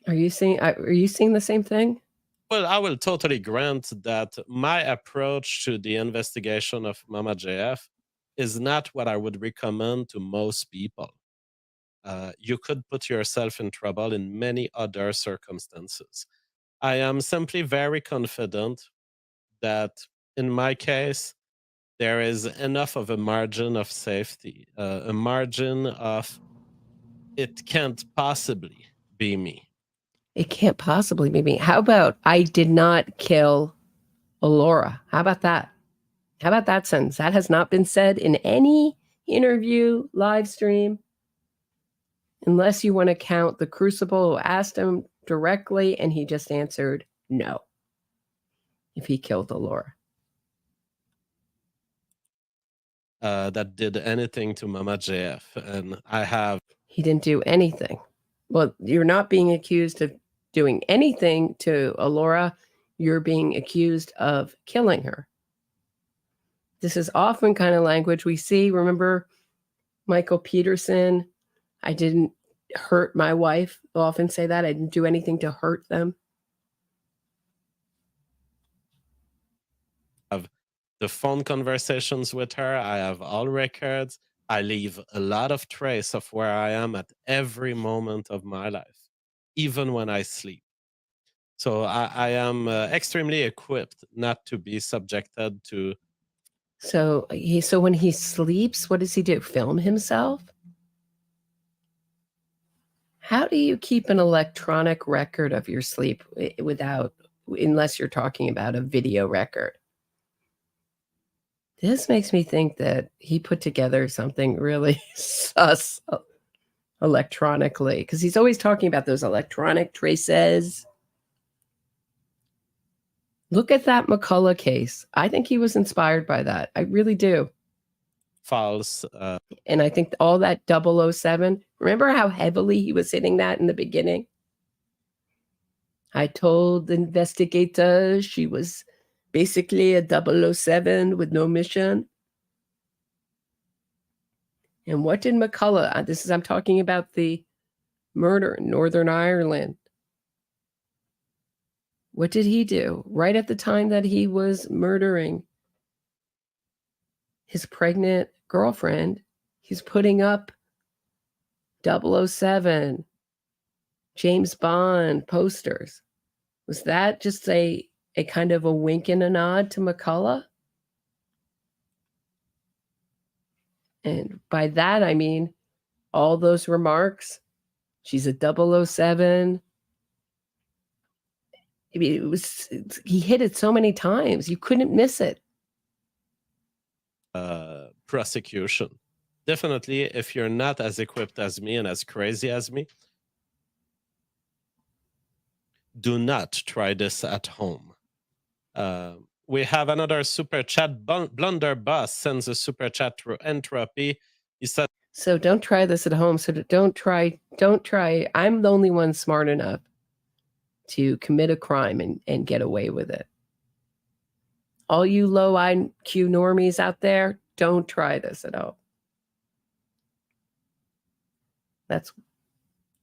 Are you seeing the same thing? Well, I will totally grant that my approach to the investigation of Mama JF is not what I would recommend to most people. You could put yourself in trouble in many other circumstances. I am simply very confident that in my case, there is enough of a margin of safety, a margin of it can't possibly be me. It can't possibly be me. How about I did not kill Allora? How about that? How about that sentence? That has not been said in any interview, live stream, unless you want to count the Crucible who asked him directly and he just answered no. If he killed Allora. That did anything to Mama JF, and I have. He didn't do anything. Well, you're not being accused of doing anything to Allora. You're being accused of killing her. This is often kind of language we see. Remember Michael Peterson? I didn't hurt my wife. They'll often say that. I didn't do anything to hurt them. The phone conversations with her, I have all records. I leave a lot of trace of where I am at every moment of my life, even when I sleep. So I am extremely equipped not to be subjected to. So when he sleeps, what does he do? Film himself? How do you keep an electronic record of your sleep unless you're talking about a video record? This makes me think that he put together something really sus electronically, because he's always talking about those electronic traces. Look at that McCullough case. I think he was inspired by that. I really do. False. And I think all that 007, remember how heavily he was hitting that in the beginning? I told the investigator she was basically a 007 with no mission. And what did McCullough, I'm talking about the murder in Northern Ireland. What did he do? Right at the time that he was murdering his pregnant girlfriend, he's putting up 007, James Bond posters. Was that just a kind of a wink and a nod to McCullough? And by that, I mean all those remarks. She's a 007. I mean, he hit it so many times. You couldn't miss it. Prosecution. Definitely, if you're not as equipped as me and as crazy as me, do not try this at home. We have another super chat. Blunderbuss sends a super chat through Entropy. He said, so don't try this at home. So don't try. I'm the only one smart enough to commit a crime and get away with it. All you low IQ normies out there, don't try this at all.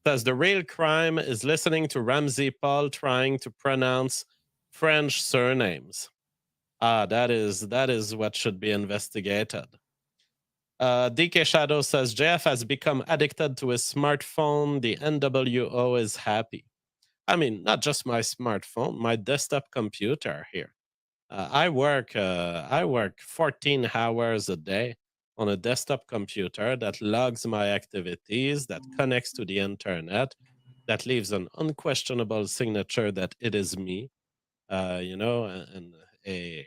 Says the real crime is listening to Ramsey Paul trying to pronounce French surnames. That is what should be investigated. DK Shadow says JF has become addicted to his smartphone. The NWO is happy. I mean, not just my smartphone, my desktop computer here. I work 14 hours a day on a desktop computer that logs my activities, that connects to the internet, that leaves an unquestionable signature that it is me, and a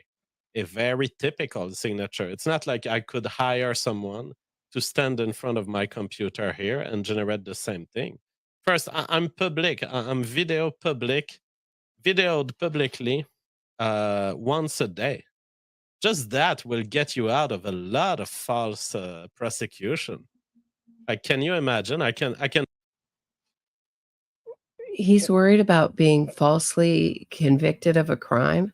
very typical signature. It's not like I could hire someone to stand in front of my computer here and generate the same thing. First, I'm public. I'm videoed publicly once a day. Just that will get you out of a lot of false prosecution. Like, can you imagine? I can. He's worried about being falsely convicted of a crime.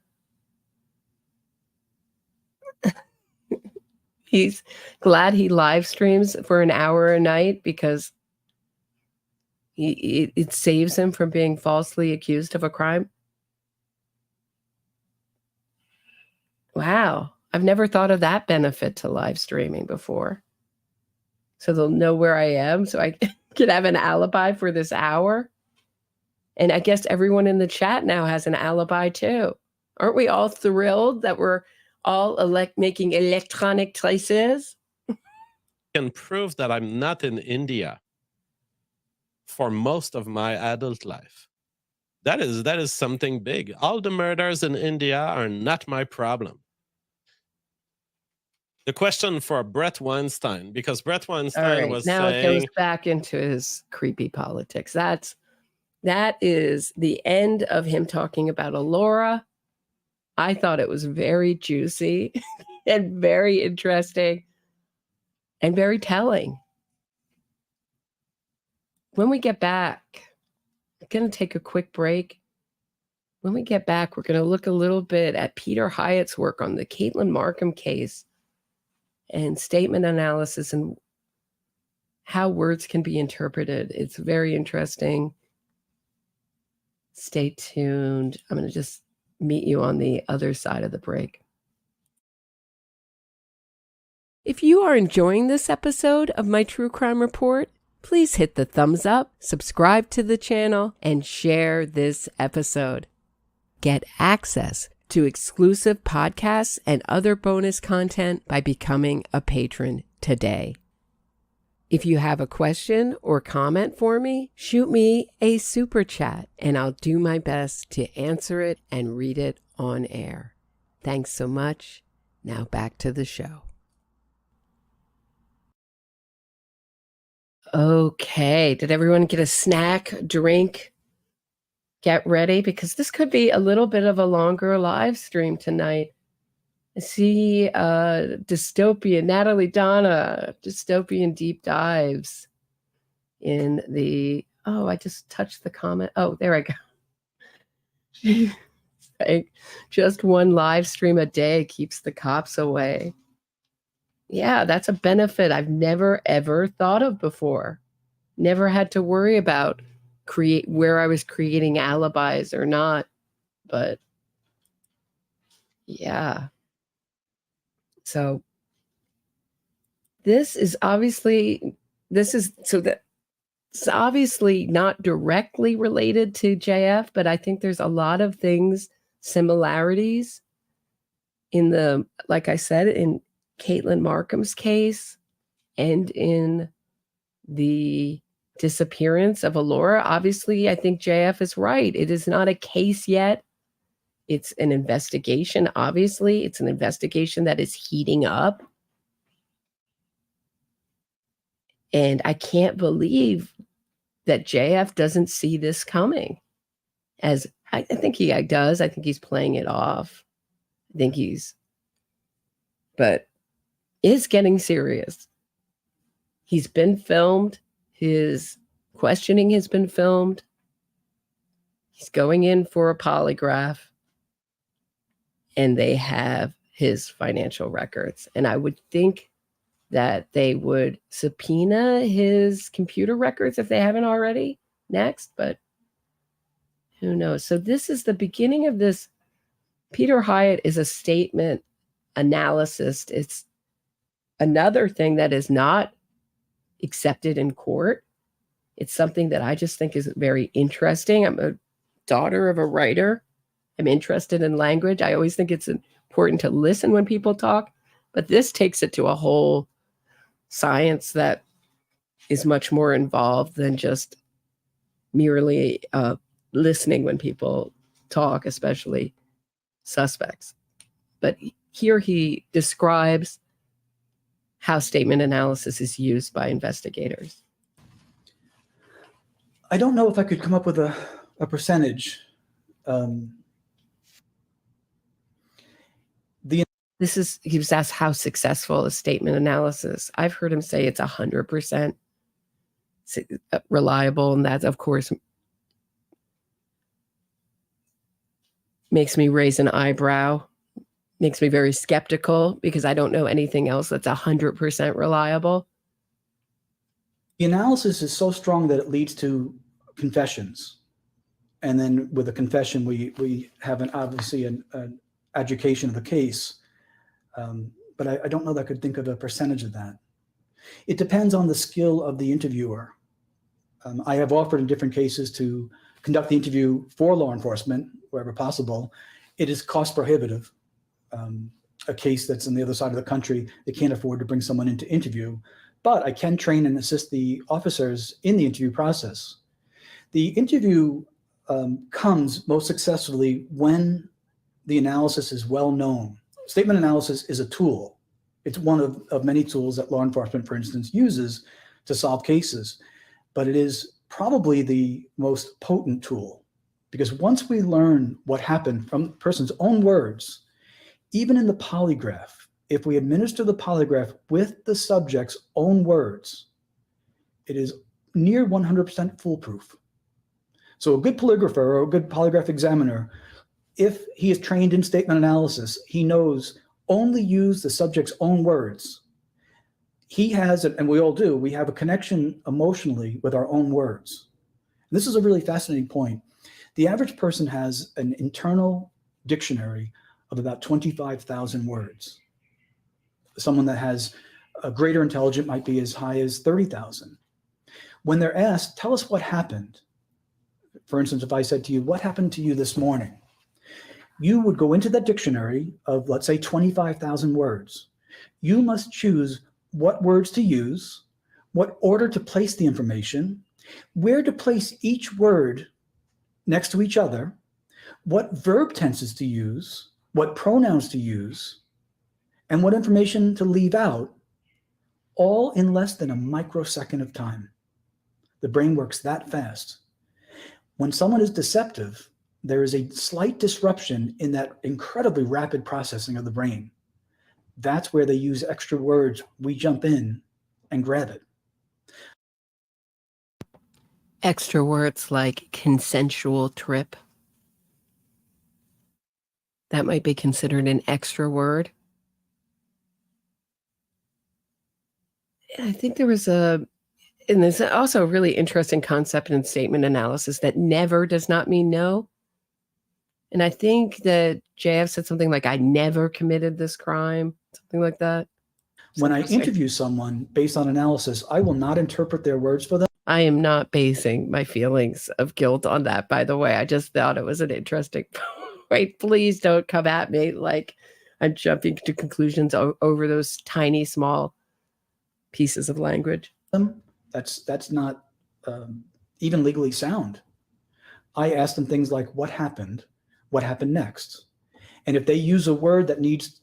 He's glad he live streams for an hour a night because it saves him from being falsely accused of a crime. Wow. I've never thought of that benefit to live streaming before. So they'll know where I am, so I can have an alibi for this hour. And I guess everyone in the chat now has an alibi too. Aren't we all thrilled that we're all making electronic traces? Can prove that I'm not in India for most of my adult life. That is something big. All the murders in India are not my problem. The question for Brett Weinstein, because Brett Weinstein was now saying... it goes back into his creepy politics. That is the end of him talking about Allora. I thought it was very juicy and very interesting and very telling. When we get back, I'm going to take a quick break. When we get back, we're going to look a little bit at Peter Hyatt's work on the Caitlin Markham case and statement analysis and how words can be interpreted. It's very interesting. Stay tuned. I'm going to just meet you on the other side of the break. If you are enjoying this episode of my True Crime Report, please hit the thumbs up, subscribe to the channel, and share this episode. Get access to exclusive podcasts and other bonus content by becoming a patron today. If you have a question or comment for me, shoot me a super chat and I'll do my best to answer it and read it on air. Thanks so much. Now back to the show. Okay, did everyone get a snack, drink? Get ready, because this could be a little bit of a longer live stream tonight. I see dystopian, Natalie Donna, dystopian deep dives in the, oh, I just touched the comment. Oh, there I go. Like, just one live stream a day keeps the cops away. Yeah, that's a benefit I've never, ever thought of before. Never had to worry about where I was creating alibis or not. But yeah. So it's obviously not directly related to JF, but I think there's a lot of similarities in like I said, in Caitlin Markham's case and in the disappearance of Allora. Obviously, I think JF is right. It is not a case yet. It's an investigation. Obviously, it's an investigation that is heating up. And I can't believe that JF doesn't see this coming. As I think he does. I think he's playing it off. But it's getting serious. He's been filmed. His questioning has been filmed. He's going in for a polygraph. And they have his financial records. And I would think that they would subpoena his computer records if they haven't already next, but who knows? So this is the beginning of this. Peter Hyatt is a statement analysis. It's another thing that is not accepted in court. It's something that I just think is very interesting. daughter of a writer. I'm interested in language. I always think it's important to listen when people talk, but this takes it to a whole science that is much more involved than just merely listening when people talk, especially suspects. But here he describes how statement analysis is used by investigators. I don't know if I could come up with a percentage. He was asked how successful is statement analysis. I've heard him say it's 100% reliable, and that, of course, makes me raise an eyebrow, makes me very skeptical, because I don't know anything else that's 100% reliable. The analysis is so strong that it leads to confessions. And then with a confession, we have obviously an adjudication of the case. But I don't know that I could think of a percentage of that. It depends on the skill of the interviewer. I have offered in different cases to conduct the interview for law enforcement wherever possible. It is cost prohibitive. A case that's on the other side of the country, they can't afford to bring someone in to interview, but I can train and assist the officers in the interview process. The interview comes most successfully when the analysis is well known. Statement analysis is a tool. It's one of many tools that law enforcement, for instance, uses to solve cases, but it is probably the most potent tool, because once we learn what happened from the person's own words, even in the polygraph, if we administer the polygraph with the subject's own words, it is near 100% foolproof. So a good polygrapher or a good polygraph examiner, if he is trained in statement analysis, he knows only use the subject's own words. He has, and we all do, we have a connection emotionally with our own words. And this is a really fascinating point. The average person has an internal dictionary of about 25,000 words. Someone that has a greater intelligence might be as high as 30,000. When they're asked, tell us what happened. For instance, if I said to you, what happened to you this morning? You would go into that dictionary of, let's say, 25,000 words. You must choose what words to use, what order to place the information, where to place each word next to each other, what verb tenses to use, what pronouns to use, and what information to leave out, all in less than a microsecond of time. The brain works that fast. When someone is deceptive, there is a slight disruption in that incredibly rapid processing of the brain. That's where they use extra words. We jump in and grab it. Extra words like consensual trip. That might be considered an extra word. I think there was and there's also a really interesting concept in statement analysis that never does not mean no. And I think that JF said something like, I never committed this crime, something like that. When I interview someone based on analysis, I will not interpret their words for them. I am not basing my feelings of guilt on that, by the way. I just thought it was an interesting point. Please don't come at me like I'm jumping to conclusions over those tiny, small pieces of language. That's not even legally sound. I ask them things like, what happened next? And if they use a word that needs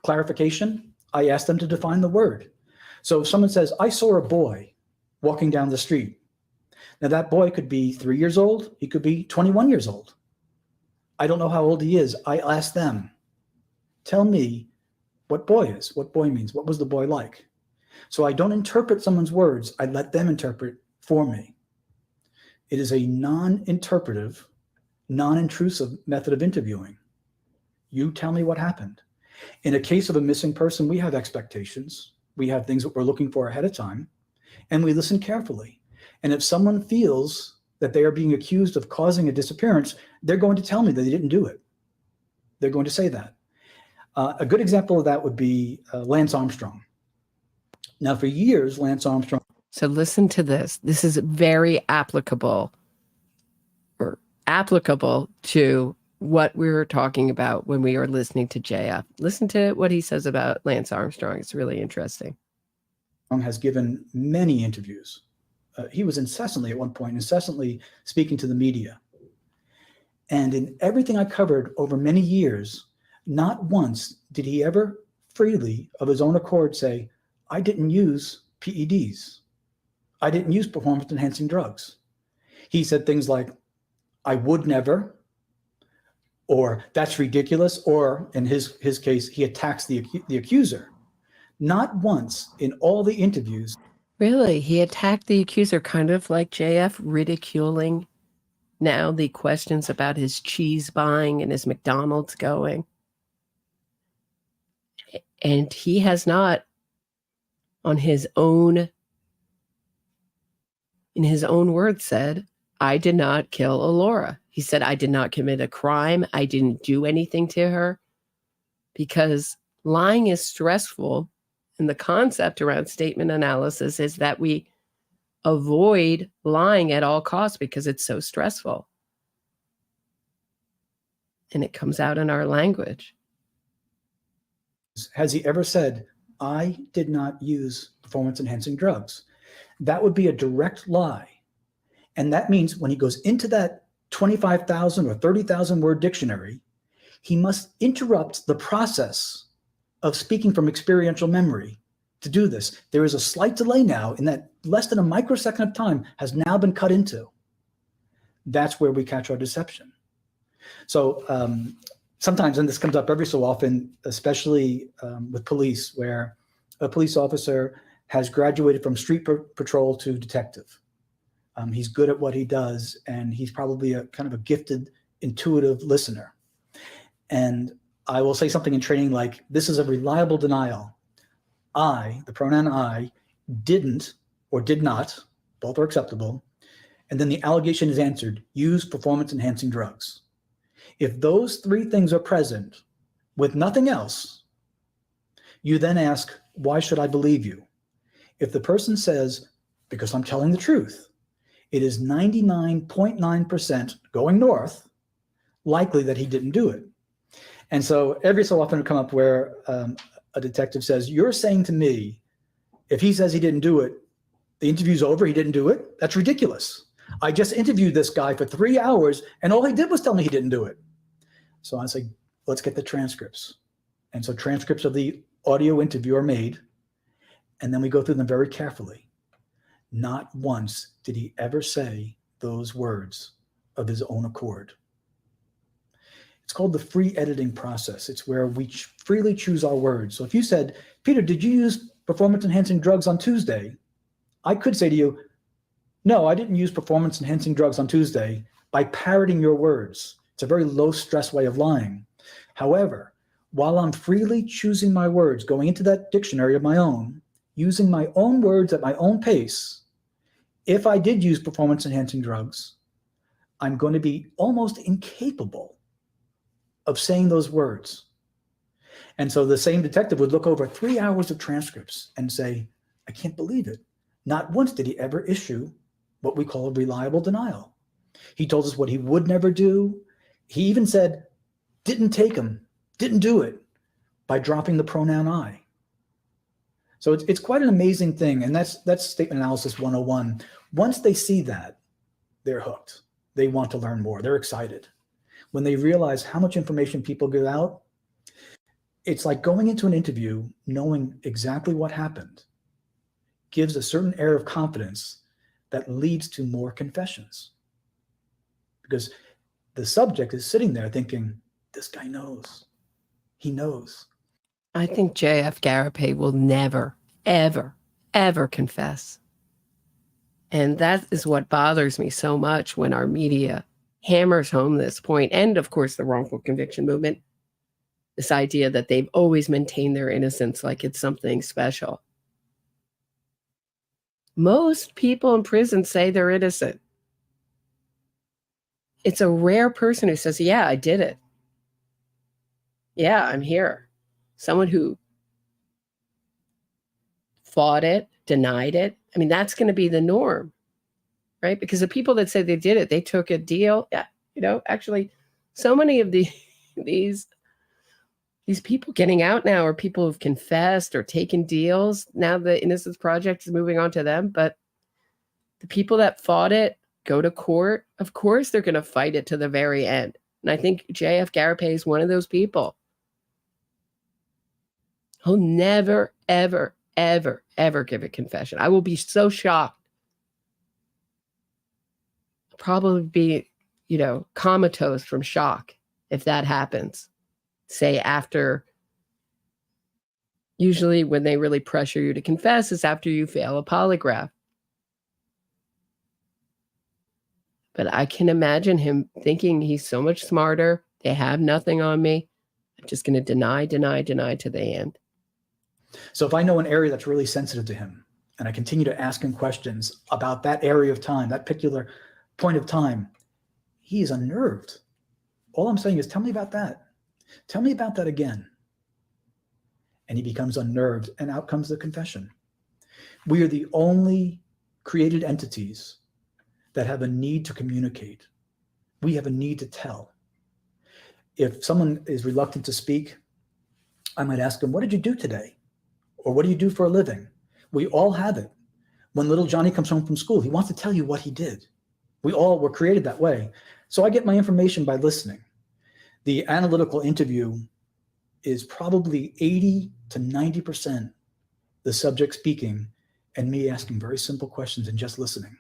clarification, I ask them to define the word. So if someone says, I saw a boy walking down the street. Now that boy could be 3 years old. He could be 21 years old. I don't know how old he is. I ask them, tell me what boy is, what boy means, what was the boy like? So I don't interpret someone's words. I let them interpret for me. It is a non-interpretive, non-intrusive method of interviewing. You tell me what happened. In a case of a missing person, we have expectations. We have things that we're looking for ahead of time, and we listen carefully. And if someone feels that they are being accused of causing a disappearance, they're going to tell me that they didn't do it. They're going to say that. A good example of that would be Lance Armstrong. Now, for years, Lance Armstrong. So listen to this. This is very applicable, or applicable to what we were talking about when we were listening to JF. Listen to what he says about Lance Armstrong. It's really interesting. Has given many interviews. He was incessantly speaking to the media. And in everything I covered over many years, not once did he ever freely, of his own accord, say, I didn't use PEDs. I didn't use performance-enhancing drugs. He said things like, I would never, or that's ridiculous, or in his case, he attacks the accuser. Not once in all the interviews. Really? He attacked the accuser, kind of like JF ridiculing now the questions about his cheese buying and his McDonald's going. And he has not, in his own words, said, I did not kill Allora. He said, I did not commit a crime. I didn't do anything to her, because lying is stressful. And the concept around statement analysis is that we avoid lying at all costs because it's so stressful. And it comes out in our language. Has he ever said, I did not use performance-enhancing drugs? That would be a direct lie. And that means when he goes into that 25,000 or 30,000 word dictionary, he must interrupt the process of speaking from experiential memory to do this. There is a slight delay now in that less than a microsecond of time has now been cut into. That's where we catch our deception. So sometimes, and this comes up every so often, especially with police, where a police officer has graduated from street patrol to detective. He's good at what he does, and he's probably a kind of a gifted, intuitive listener. And I will say something in training like, this is a reliable denial. I, the pronoun I, didn't or did not, both are acceptable. And then the allegation is answered, use performance-enhancing drugs. If those three things are present with nothing else, you then ask, why should I believe you? If the person says, because I'm telling the truth, it is 99.9% going north likely that he didn't do it. And so every so often it'll come up where a detective says, you're saying to me, if he says he didn't do it, the interview's over, he didn't do it? That's ridiculous. I just interviewed this guy for 3 hours and all he did was tell me he didn't do it. So I say, let's get the transcripts. And so transcripts of the audio interview are made, and then we go through them very carefully. Not once did he ever say those words of his own accord. It's called the free editing process. It's where we freely choose our words. So if you said, Peter, did you use performance-enhancing drugs on Tuesday? I could say to you, no, I didn't use performance-enhancing drugs on Tuesday, by parroting your words. It's a very low-stress way of lying. However, while I'm freely choosing my words, going into that dictionary of my own, using my own words at my own pace, if I did use performance-enhancing drugs, I'm going to be almost incapable of saying those words. And so the same detective would look over 3 hours of transcripts and say, I can't believe it. Not once did he ever issue what we call a reliable denial. He told us what he would never do. He even said, didn't take him, didn't do it, by dropping the pronoun I. So it's quite an amazing thing. And that's statement analysis 101. Once they see that, they're hooked. They want to learn more. They're excited. When they realize how much information people give out, it's like going into an interview knowing exactly what happened gives a certain air of confidence that leads to more confessions. Because the subject is sitting there thinking, this guy knows. He knows. I think JF Gariepy will never, ever, ever confess. And that is what bothers me so much when our media hammers home this point, and of course the wrongful conviction movement, this idea that they've always maintained their innocence like it's something special. Most people in prison say they're innocent. It's a rare person who says, yeah, I did it. Yeah, I'm here. Someone who fought it, denied it. I mean, that's going to be the norm, right? Because the people that say they did it, they took a deal. Yeah, Actually, so many of these people getting out now are people who've confessed or taken deals. Now the Innocence Project is moving on to them, but the people that fought it go to court. Of course, they're going to fight it to the very end. And I think JF Gariepy is one of those people. He'll never, ever, ever, ever give a confession. I will be so shocked. I'll probably be, comatose from shock if that happens. Say after, usually when they really pressure you to confess is after you fail a polygraph. But I can imagine him thinking he's so much smarter. They have nothing on me. I'm just going to deny to the end. So if I know an area that's really sensitive to him, and I continue to ask him questions about that area of time, that particular point of time, he is unnerved. All I'm saying is, tell me about that. Tell me about that again. And he becomes unnerved, and out comes the confession. We are the only created entities that have a need to communicate. We have a need to tell. If someone is reluctant to speak, I might ask them, what did you do today? Or what do you do for a living? We all have it. When little Johnny comes home from school, he wants to tell you what he did. We all were created that way. So I get my information by listening. The analytical interview is probably 80 to 90% the subject speaking and me asking very simple questions and just listening.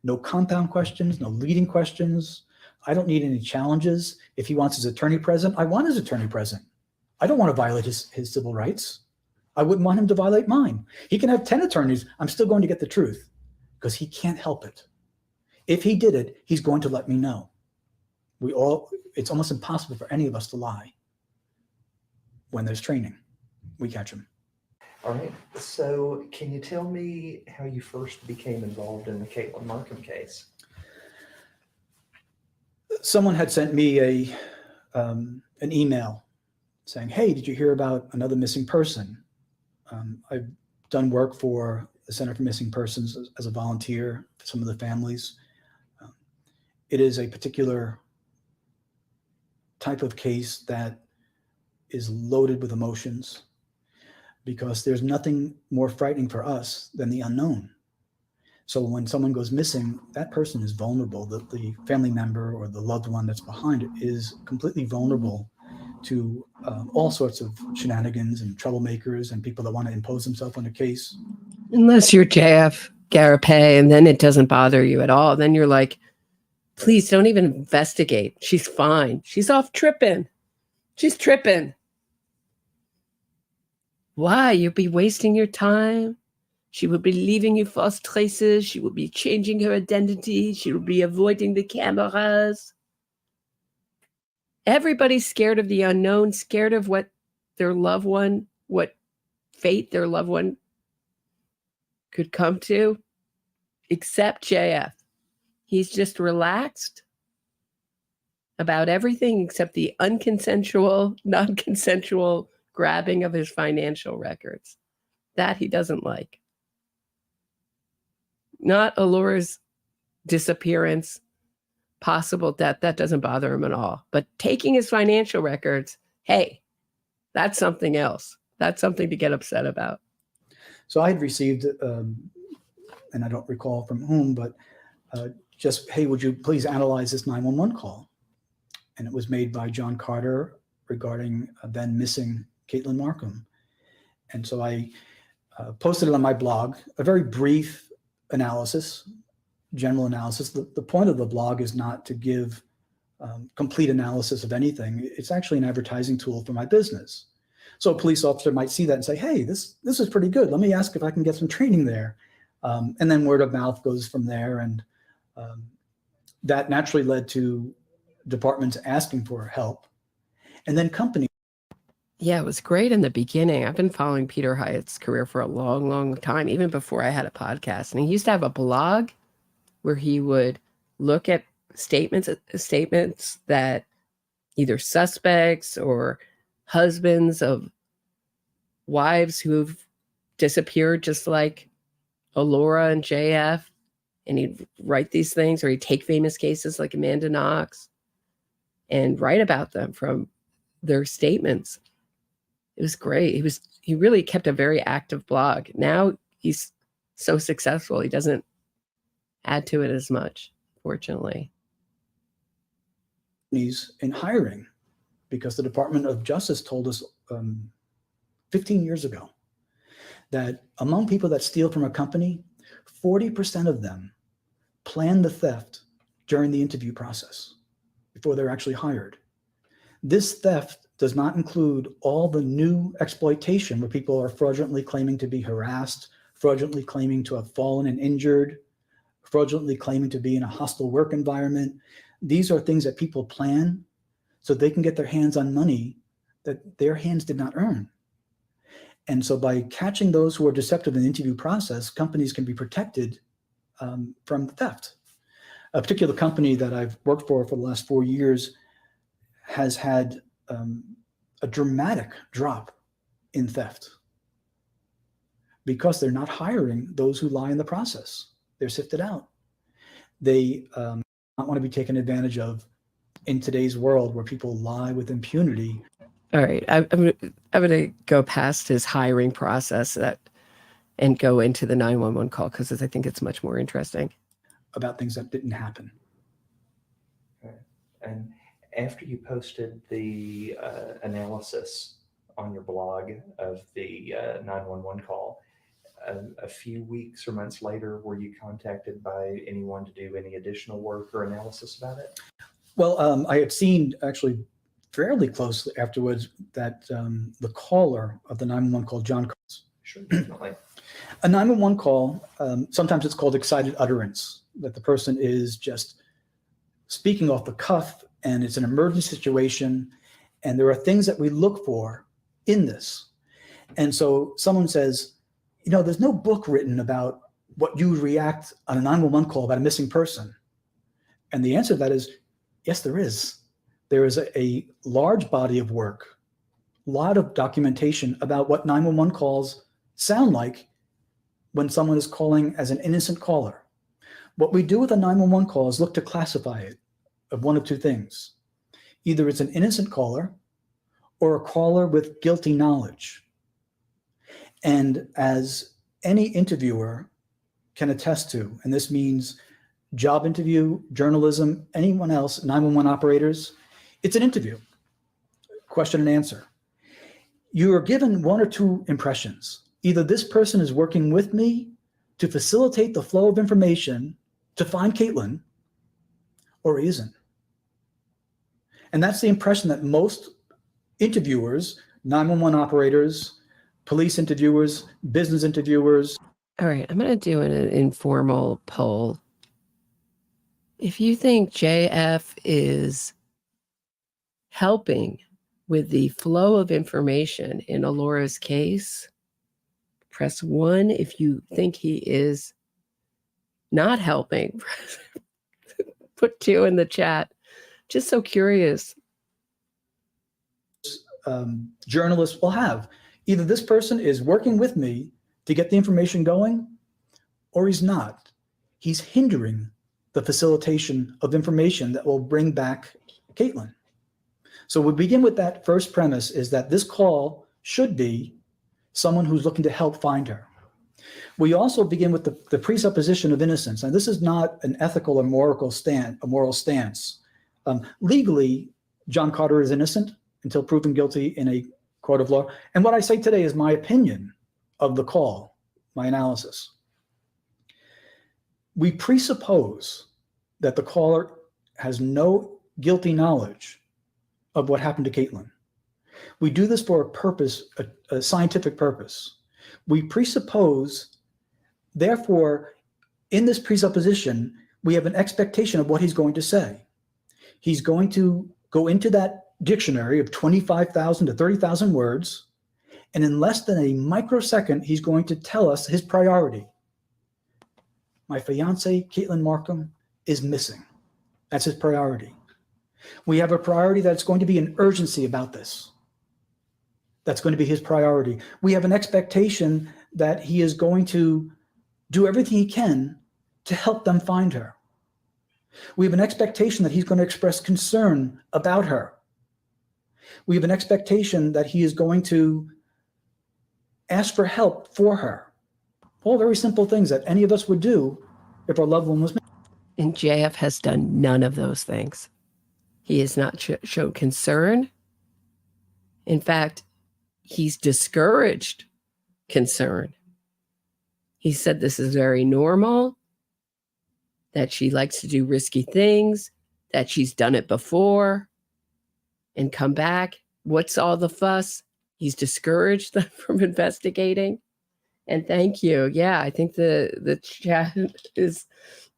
No compound questions, no leading questions. I don't need any challenges. If he wants his attorney present, I want his attorney present. I don't want to violate his civil rights. I wouldn't want him to violate mine. He can have 10 attorneys. I'm still going to get the truth because he can't help it. If he did it, he's going to let me know. It's almost impossible for any of us to lie. When there's training, we catch him. All right. So can you tell me how you first became involved in the Caitlin Markham case? Someone had sent me an email saying, hey, did you hear about another missing person? I've done work for the Center for Missing Persons as a volunteer for some of the families. It is a particular type of case that is loaded with emotions because there's nothing more frightening for us than the unknown. So when someone goes missing, that person is vulnerable. The family member or the loved one that's behind it is completely vulnerable to all sorts of shenanigans and troublemakers and people that want to impose themselves on a case. Unless you're JF Gariepy and then it doesn't bother you at all. Then you're like, please don't even investigate. She's fine. She's off tripping. She's tripping. Why? You'd be wasting your time. She would be leaving you false traces. She would be changing her identity. She would be avoiding the cameras. Everybody's scared of the unknown, scared of what their loved one, what fate their loved one could come to, except JF. He's just relaxed about everything except the unconsensual, non-consensual grabbing of his financial records. That he doesn't like. Not Allora's disappearance, possible death, that doesn't bother him at all. But taking his financial records, hey, that's something else. That's something to get upset about. So I had received, and I don't recall from whom, but just, hey, would you please analyze this 911 call? And it was made by John Carter regarding a then missing Caitlin Markham. And so I posted it on my blog, a very brief analysis, general analysis. The point of the blog is not to give complete analysis of anything. It's actually an advertising tool for my business. So a police officer might see that and say, hey, this is pretty good. Let me ask if I can get some training there. And then word of mouth goes from there. And that naturally led to departments asking for help. And then companies. Yeah, it was great in the beginning. I've been following Peter Hyatt's career for a long, long time, even before I had a podcast. And he used to have a blog where he would look at statements that either suspects or husbands of wives who've disappeared, just like Allora and JF. And he'd write these things, or he'd take famous cases like Amanda Knox. and write about them from their statements. It was great. He really kept a very active blog. Now he's so successful, he doesn't add to it as much, fortunately. He's in hiring because the Department of Justice told us 15 years ago that among people that steal from a company, 40% of them plan the theft during the interview process before they're actually hired. This theft does not include all the new exploitation where people are fraudulently claiming to be harassed, fraudulently claiming to have fallen and injured, fraudulently claiming to be in a hostile work environment. These are things that people plan so they can get their hands on money that their hands did not earn. And so by catching those who are deceptive in the interview process, companies can be protected from theft. A particular company that I've worked for the last 4 years has had a dramatic drop in theft because they're not hiring those who lie in the process. They're sifted out. They don't want to be taken advantage of in today's world where people lie with impunity. All right, I'm going to go past his hiring process and go into the 911 call because I think it's much more interesting. About things that didn't happen. Okay. And after you posted the analysis on your blog of the 911 call, a few weeks or months later, were you contacted by anyone to do any additional work or analysis about it? Well, I had seen actually fairly closely afterwards that the caller of the 911 call, John calls. Sure, definitely. A 911 call, sometimes it's called excited utterance, that the person is just speaking off the cuff and it's an emergency situation. And there are things that we look for in this. And so someone says, you know, there's no book written about what you react on a 911 call about a missing person. And the answer to that is, yes, there is. There is a large body of work, a lot of documentation about what 911 calls sound like when someone is calling as an innocent caller. What we do with a 911 call is look to classify it of one of two things. Either it's an innocent caller or a caller with guilty knowledge. And as any interviewer can attest to, and this means job interview, journalism, anyone else, 911 operators, it's an interview, question and answer. You are given one or two impressions. Either this person is working with me to facilitate the flow of information to find Caitlin, or he isn't. And that's the impression that most interviewers, 911 operators, police interviewers, business interviewers. All right, I'm going to do an informal poll. If you think JF is helping with the flow of information in Allora's case, press 1. If you think he is not helping, put 2 in the chat. Just so curious. Journalists will have either this person is working with me to get the information going, or he's not. He's hindering the facilitation of information that will bring back Caitlin. So we begin with that first premise, is that this call should be someone who's looking to help find her. We also begin with the presupposition of innocence. And this is not an ethical or moral stance. Legally, John Carter is innocent until proven guilty in a court of law. And what I say today is my opinion of the call, my analysis. We presuppose that the caller has no guilty knowledge of what happened to Caitlin. We do this for a purpose, a scientific purpose. We presuppose, therefore, in this presupposition, we have an expectation of what he's going to say. He's going to go into that dictionary of 25,000 to 30,000 words, and in less than a microsecond, he's going to tell us his priority. My fiance, Caitlin Markham, is missing. That's his priority. We have a priority that's going to be an urgency about this. That's going to be his priority. We have an expectation that he is going to do everything he can to help them find her. We have an expectation that he's going to express concern about her. We have an expectation that he is going to ask for help for her. All very simple things that any of us would do if our loved one was missing. And JF has done none of those things. He has not shown concern. In fact, he's discouraged concern. He said this is very normal, that she likes to do risky things, that she's done it before and come back. What's all the fuss? He's discouraged from investigating. And thank you. Yeah, I think the chat is,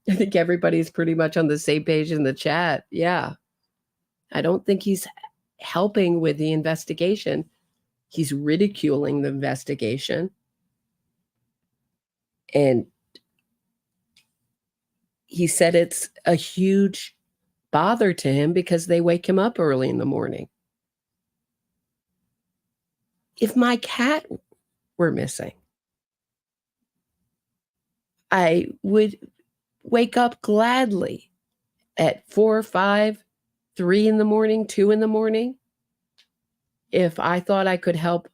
I think everybody's pretty much on the same page in the chat. Yeah. I don't think he's helping with the investigation. He's ridiculing the investigation. And he said it's a huge bother to him because they wake him up early in the morning. If my cat were missing, I would wake up gladly at 4 or 5, 3 in the morning, 2 in the morning, if I thought I could help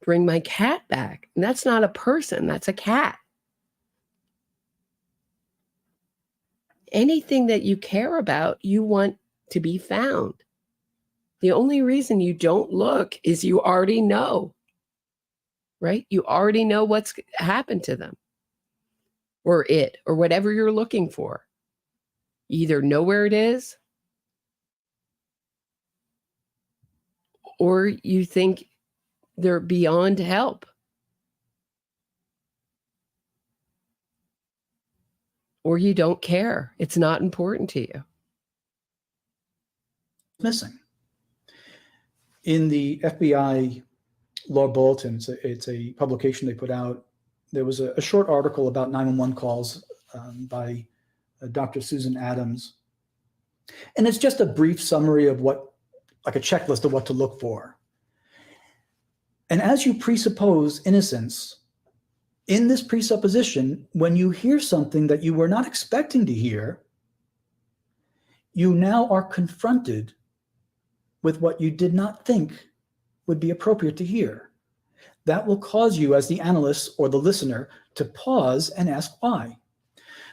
bring my cat back. And that's not a person, that's a cat. Anything that you care about, you want to be found. The only reason you don't look is you already know, right? You already know what's happened to them or it or whatever you're looking for. You either know where it is or you think they're beyond help. Or you don't care. It's not important to you. Missing. In the FBI Law Bulletin, it's a publication they put out, there was a short article about 911 calls by Dr. Susan Adams. And it's just a brief summary of what, like a checklist of what to look for. And as you presuppose innocence, in this presupposition, when you hear something that you were not expecting to hear, you now are confronted with what you did not think would be appropriate to hear. That will cause you as the analyst or the listener to pause and ask why.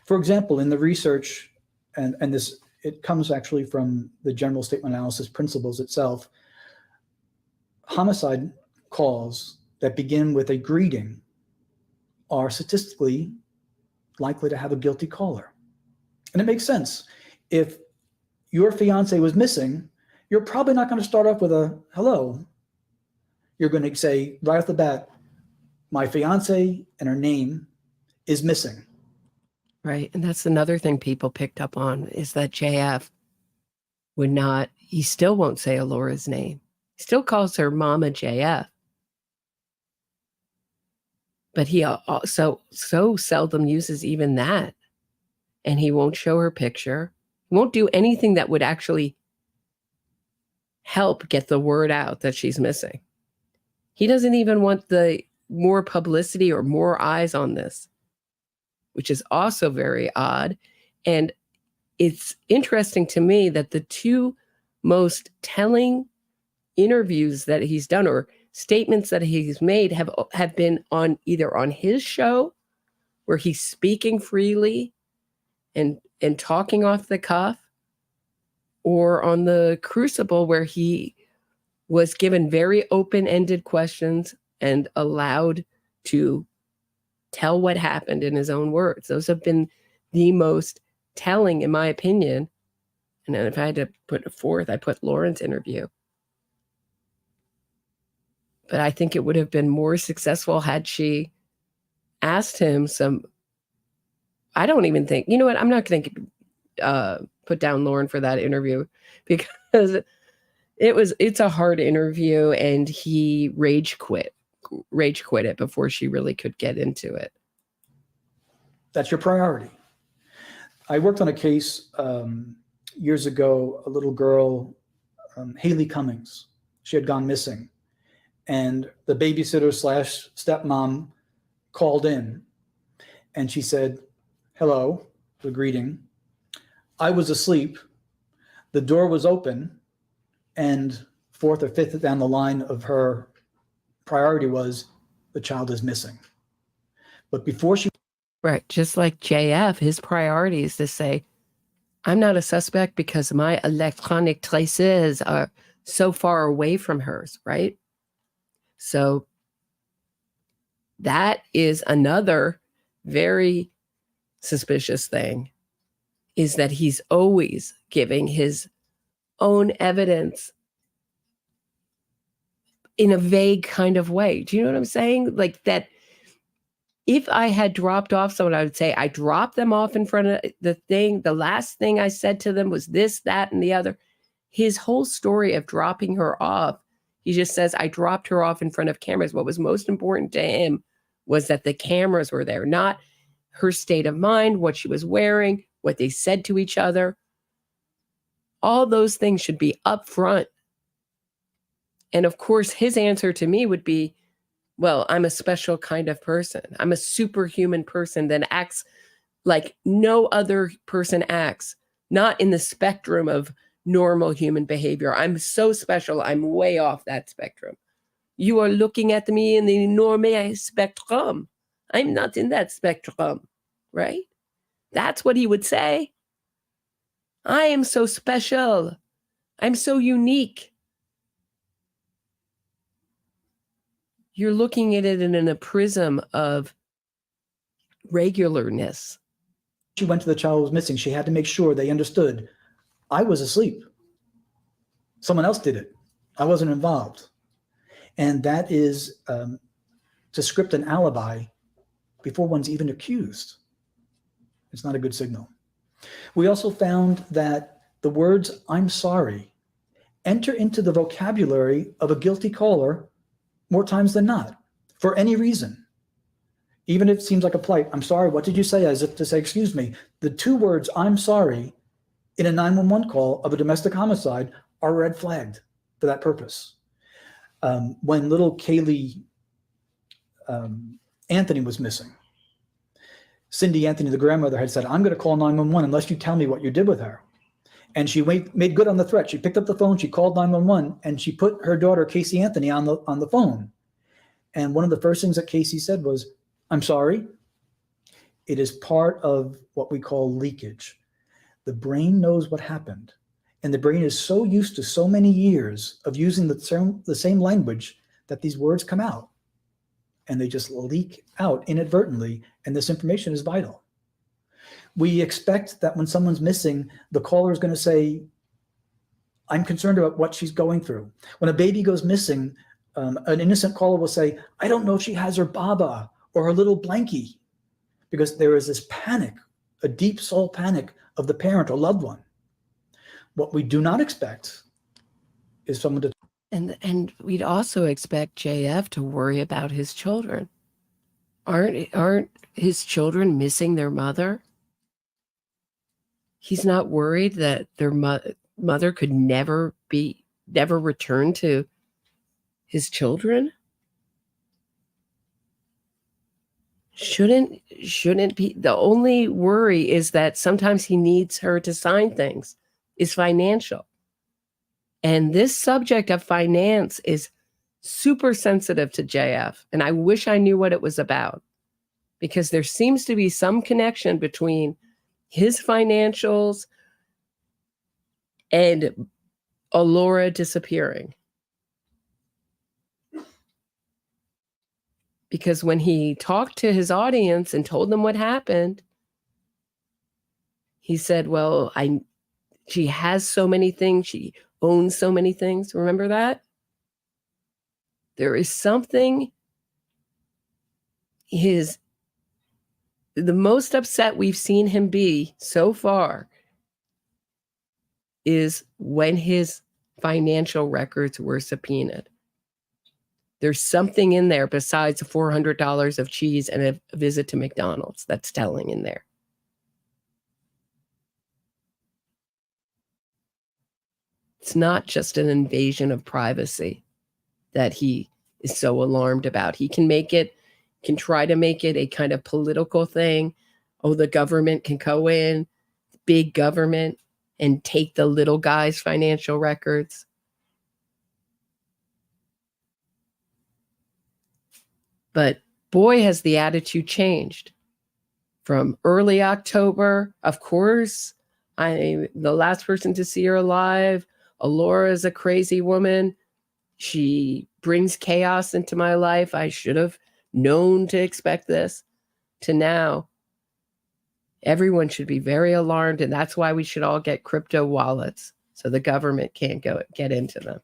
For example, in the research, and this, it comes actually from the general statement analysis principles itself, homicide calls that begin with a greeting are statistically likely to have a guilty caller. And it makes sense. If your fiance was missing, you're probably not going to start off with a hello. You're going to say right off the bat, my fiance and her name is missing. Right. And that's another thing people picked up on is that JF would not, he still won't say Allora's name. He still calls her Mama JF. But he also so seldom uses even that. And he won't show her picture. He won't do anything that would actually help get the word out that she's missing. He doesn't even want the more publicity or more eyes on this, which is also very odd. And it's interesting to me that the two most telling interviews that he's done or statements that he's made have been on either on his show where he's speaking freely and talking off the cuff, or on the Crucible where he was given very open-ended questions and allowed to tell what happened in his own words. Those have been the most telling, in my opinion. And then if I had to put a fourth, I put Lauren's interview. But I think it would have been more successful had she asked him some, I don't even think, you know what, I'm not going to put down Lauren for that interview because it's a hard interview and he rage quit it before she really could get into it. That's your priority. I worked on a case years ago, a little girl, Heyy Cummings, she had gone missing. And the babysitter / stepmom called in and she said, hello, the greeting. I was asleep, the door was open, and fourth or fifth down the line of her priority was the child is missing. But before she... Right. Just like JF, his priority is to say, I'm not a suspect because my electronic traces are so far away from hers, right? So that is another very suspicious thing, is that he's always giving his own evidence in a vague kind of way. Do you know what I'm saying? Like that, if I had dropped off someone, I would say, I dropped them off in front of the thing. The last thing I said to them was this, that, and the other. His whole story of dropping her off, he just says, I dropped her off in front of cameras. What was most important to him was that the cameras were there, not her state of mind, what she was wearing, what they said to each other. All those things should be up front. And of course, his answer to me would be, well, I'm a special kind of person. I'm a superhuman person that acts like no other person acts, not in the spectrum of normal human behavior. I'm so special. I'm way off that spectrum. You are looking at me in the norme spectrum. I'm not in that spectrum, right? That's what he would say. I am so special. I'm so unique. You're looking at it in a prism of regularness. She went to the child who was missing. She had to make sure they understood I was asleep. Someone else did it. I wasn't involved. And that is to script an alibi before one's even accused. It's not a good signal. We also found that the words, I'm sorry, enter into the vocabulary of a guilty caller more times than not, for any reason. Even if it seems like a plight, I'm sorry, what did you say? As if to say, excuse me. The two words, I'm sorry, in a 911 call of a domestic homicide are red flagged for that purpose. When little Kaylee Anthony was missing, Cindy Anthony, the grandmother, had said, I'm going to call 911 unless you tell me what you did with her. And she made good on the threat. She picked up the phone, she called 911, and she put her daughter, Casey Anthony, on the phone. And one of the first things that Casey said was, I'm sorry. It is part of what we call leakage. The brain knows what happened. And the brain is so used to so many years of using the same language that these words come out. And they just leak out inadvertently. And this information is vital. We expect that when someone's missing, the caller is going to say, I'm concerned about what she's going through. When a baby goes missing, an innocent caller will say, I don't know if she has her baba or her little blankie, because there is this panic, a deep soul panic of the parent or loved one. What we do not expect is someone to... And we'd also expect JF to worry about his children. Aren't his children missing their mother? He's not worried that their mother could never return to his children? Shouldn't be. The only worry is that sometimes he needs her to sign things, is financial. And this subject of finance is super sensitive to JF. And I wish I knew what it was about, because there seems to be some connection between his financials and Allora disappearing. Because when he talked to his audience and told them what happened, he said, well, she has so many things. She owns so many things. Remember that? There is something. The most upset we've seen him be so far is when his financial records were subpoenaed. There's something in there besides $400 of cheese and a visit to McDonald's that's telling in there. It's not just an invasion of privacy that he is so alarmed about. He can try to make it a kind of political thing. Oh, the government can go in. big government and take the little guy's financial records. But boy, has the attitude changed. From early October, of course, I'm the last person to see her alive. Allora is a crazy woman. She brings chaos into my life. I should have known to expect this. To now, everyone should be very alarmed, and that's why we should all get crypto wallets so the government can't get into them.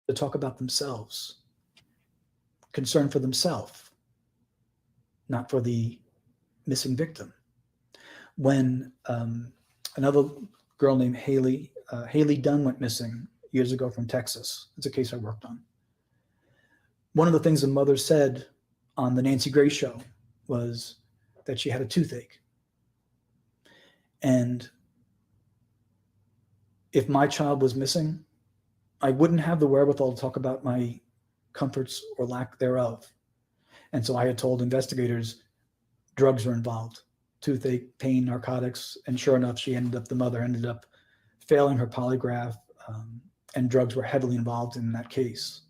To talk about themselves, concern for themselves, not for the missing victim. When another girl named Heyy Dunn went missing years ago from Texas, it's a case I worked on. One of the things the mother said on the Nancy Grace show was that she had a toothache. And if my child was missing, I wouldn't have the wherewithal to talk about my comforts or lack thereof. And so I had told investigators drugs were involved, toothache, pain, narcotics. And sure enough, the mother ended up failing her polygraph, and drugs were heavily involved in that case.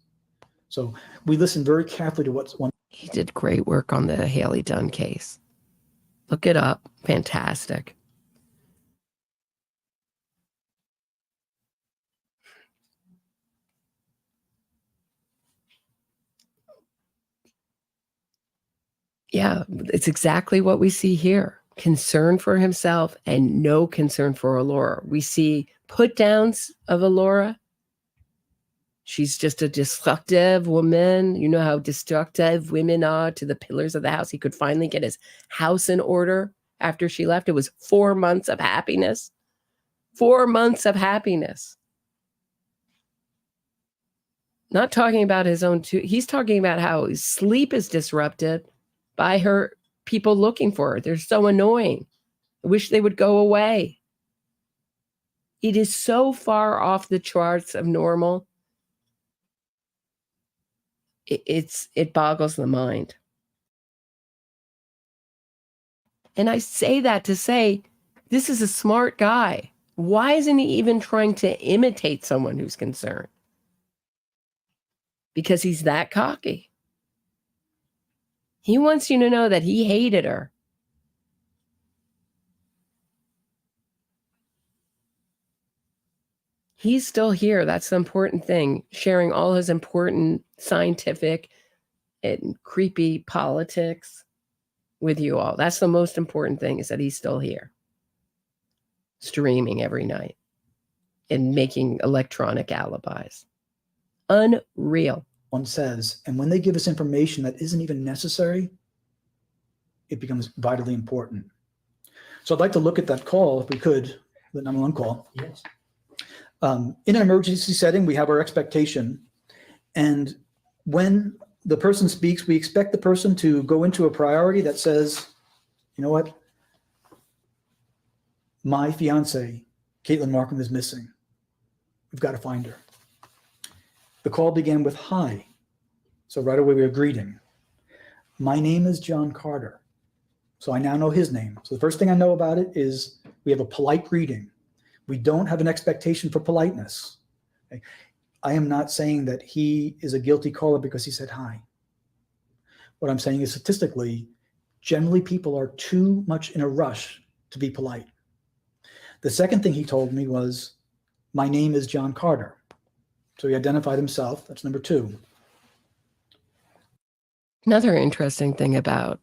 So we listened very carefully to what's one. He did great work on the Heyy Dunn case. Look it up. Fantastic. Yeah, it's exactly what we see here. Concern for himself and no concern for Allora. We see put downs of Allora. She's just a destructive woman. You know how destructive women are to the pillars of the house. He could finally get his house in order after she left. It was 4 months of happiness. 4 months of happiness. Not talking about his own he's talking about how his sleep is disrupted by her people looking for her. They're so annoying. I wish they would go away. It is so far off the charts of normal. It boggles the mind. And I say that to say, this is a smart guy. Why isn't he even trying to imitate someone who's concerned? Because he's that cocky. He wants you to know that he hated her. He's still here. That's the important thing. Sharing all his important scientific and creepy politics with you all. That's the most important thing, is that he's still here. Streaming every night and making electronic alibis. Unreal. One says, and when they give us information that isn't even necessary, it becomes vitally important. So I'd like to look at that call, if we could, the 911 call. Yes. In an emergency setting, we have our expectation. And when the person speaks, we expect the person to go into a priority that says, you know what? My fiance, Caitlin Markham, is missing. We've got to find her. The call began with hi. So right away we were greeting. My name is John Carter. So I now know his name. So the first thing I know about it is we have a polite greeting. We don't have an expectation for politeness. Okay? I am not saying that he is a guilty caller because he said hi. What I'm saying is, statistically, generally people are too much in a rush to be polite. The second thing he told me was, my name is John Carter. So he identified himself. That's number 2. Another interesting thing about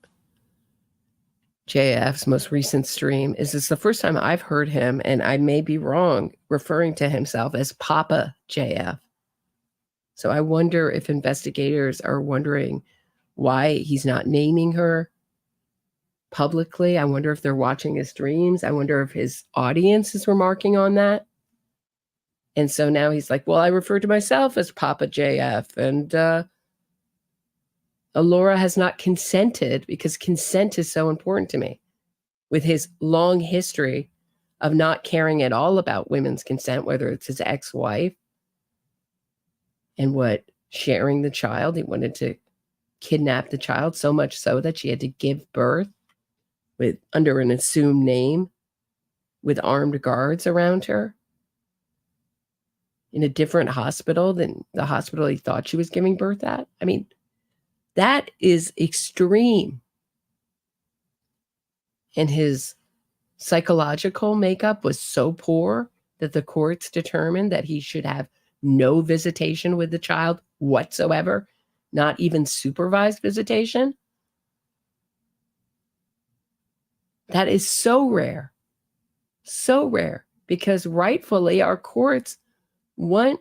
JF's most recent stream is it's the first time I've heard him, and I may be wrong, referring to himself as Papa JF. So I wonder if investigators are wondering why he's not naming her publicly. I wonder if they're watching his streams. I wonder if his audience is remarking on that. And so now he's like, well, I refer to myself as Papa JF, and Allora has not consented, because consent is so important to me. With his long history of not caring at all about women's consent, whether it's his ex-wife and sharing the child. He wanted to kidnap the child so much so that she had to give birth. with under an assumed name with armed guards around her in a different hospital than the hospital he thought she was giving birth at. I mean, that is extreme. And his psychological makeup was so poor that the courts determined that he should have no visitation with the child whatsoever, not even supervised visitation. That is so rare, because rightfully our courts want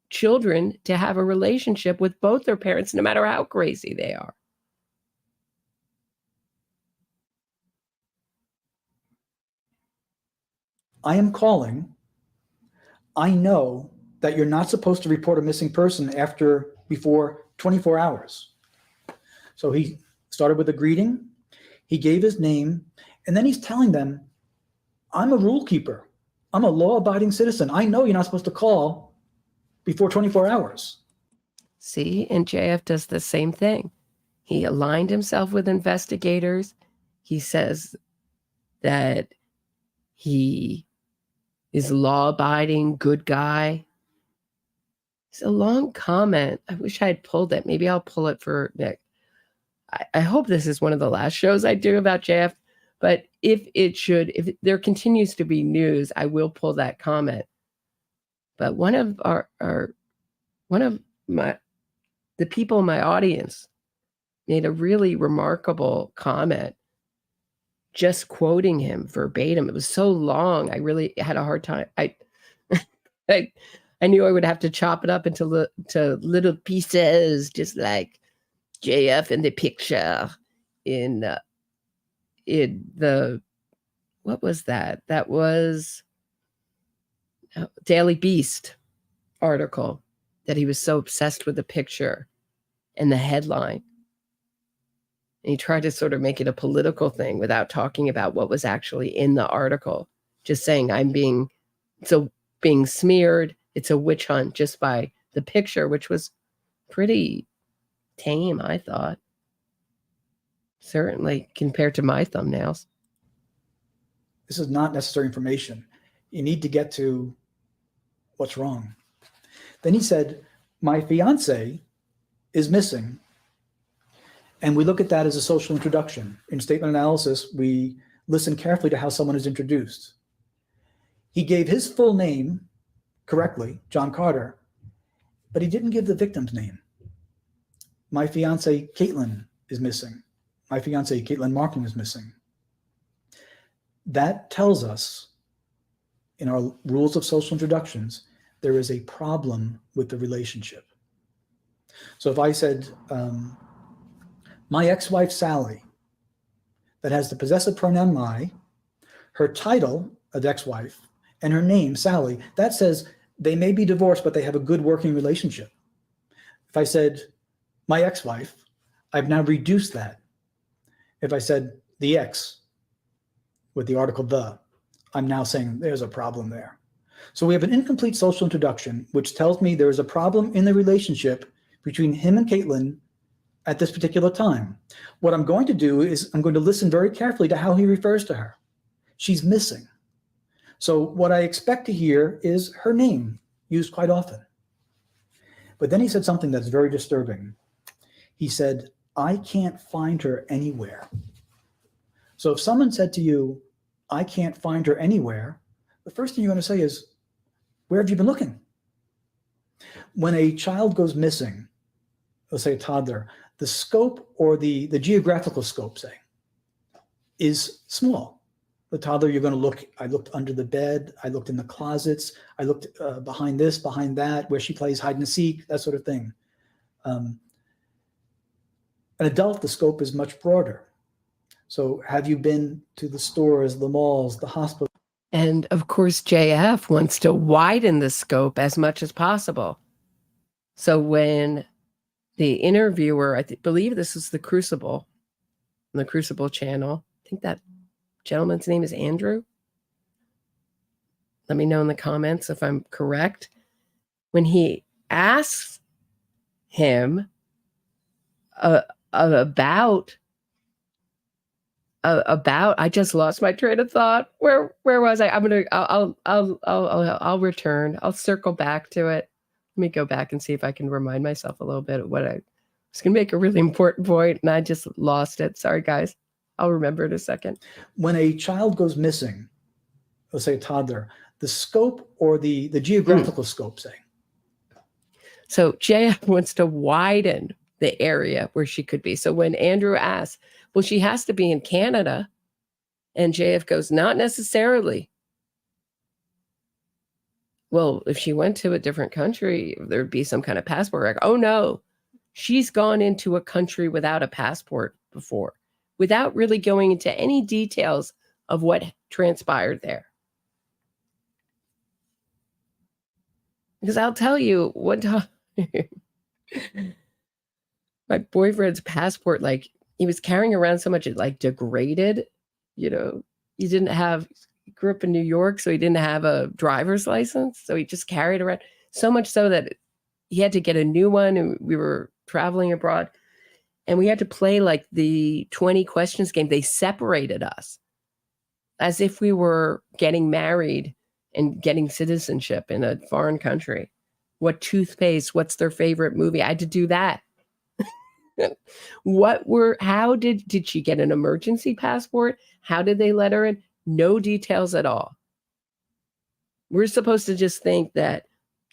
children to have a relationship with both their parents, no matter how crazy they are. I am calling. I know that you're not supposed to report a missing person before 24 hours. So he started with a greeting. He gave his name, and then he's telling them, I'm a rule keeper. I'm a law-abiding citizen. I know you're not supposed to call before 24 hours. See, and JF does the same thing. He aligned himself with investigators. He says that he is law-abiding, good guy. It's a long comment. I wish I had pulled it. Maybe I'll pull it for Nick. I hope this is one of the last shows I do about JF, but if there continues to be news, I will pull that comment. But one of the people in my audience made a really remarkable comment, just quoting him verbatim. It was so long, I really had a hard time. I knew I would have to chop it up into little pieces, just like JF in the picture in the, what was that? That was Daily Beast article, that he was so obsessed with the picture and the headline. And he tried to sort of make it a political thing without talking about what was actually in the article. Just saying, being smeared. It's a witch hunt just by the picture, which was pretty tame, I thought. Certainly compared to my thumbnails. This is not necessary information. You need to get to what's wrong. Then he said, my fiance is missing. And we look at that as a social introduction. In statement analysis, we listen carefully to how someone is introduced. He gave his full name correctly, John Carter, but he didn't give the victim's name. My fiance, Caitlin, is missing. My fiance, Caitlin Markin, is missing. That tells us, in our rules of social introductions, there is a problem with the relationship. So if I said, my ex-wife, Sally, that has the possessive pronoun my, her title of ex-wife, and her name, Sally, that says they may be divorced, but they have a good working relationship. If I said, my ex-wife, I've now reduced that. If I said the ex with the article the, I'm now saying there's a problem there. So we have an incomplete social introduction, which tells me there is a problem in the relationship between him and Caitlin at this particular time. What I'm going to do is I'm going to listen very carefully to how he refers to her. She's missing. So what I expect to hear is her name used quite often. But then he said something that's very disturbing. He said, I can't find her anywhere. So if someone said to you, I can't find her anywhere, the first thing you're going to say is, where have you been looking? When a child goes missing, let's say a toddler, the scope or the geographical scope, say, is small. The toddler, you're going to look, I looked under the bed, I looked in the closets, I looked behind this, behind that, where she plays hide and seek, that sort of thing. An adult, the scope is much broader. So have you been to the stores, the malls, the hospital? And of course, JF wants to widen the scope as much as possible. So when the interviewer, I believe this is the Crucible, on the Crucible channel, I think that gentleman's name is Andrew. Let me know in the comments if I'm correct. When he asks him about about. I just lost my train of thought. Where was I? I'll return. I'll circle back to it. Let me go back and see if I can remind myself a little bit of what I was going to make a really important point, and I just lost it. Sorry, guys. I'll remember in a second. When a child goes missing, let's say a toddler, the scope or the geographical scope, say. So JF wants to widen the area where she could be. So when Andrew asks, well, she has to be in Canada, and JF goes, not necessarily. Well, if she went to a different country, there'd be some kind of passport. Like, oh no, she's gone into a country without a passport before, without really going into any details of what transpired there. Because I'll tell you, one time, my boyfriend's passport, like, he was carrying around so much it like degraded. You know, he grew up in New York, so he didn't have a driver's license. So he just carried around so much so that he had to get a new one. And we were traveling abroad, and we had to play like the 20 questions game. They separated us as if we were getting married and getting citizenship in a foreign country. What toothpaste? What's their favorite movie? I had to do that. How did she get an emergency passport? How did they let her in? No details at all. We're supposed to just think that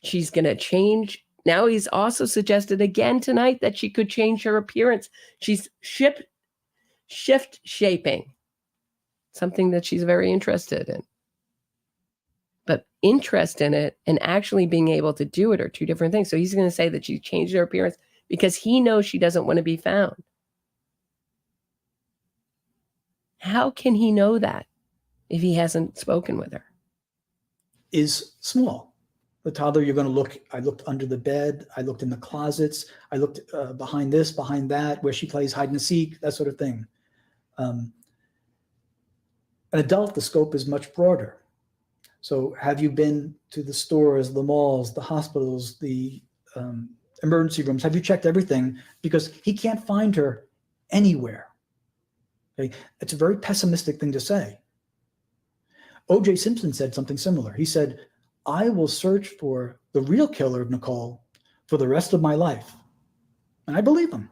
she's going to change. Now he's also suggested again tonight that she could change her appearance. She's shift shaping, something that she's very interested in. But interest in it and actually being able to do it are two different things. So he's going to say that she changed her appearance because he knows she doesn't want to be found. How can he know that if he hasn't spoken with her? Is small. The toddler, you're going to look. I looked under the bed. I looked in the closets. I looked behind this, behind that, where she plays hide and seek, that sort of thing. An adult, the scope is much broader. So have you been to the stores, the malls, the hospitals, the emergency rooms? Have you checked everything? Because he can't find her anywhere. Okay? It's a very pessimistic thing to say. O.J. Simpson said something similar. He said, I will search for the real killer of Nicole for the rest of my life. And I believe him.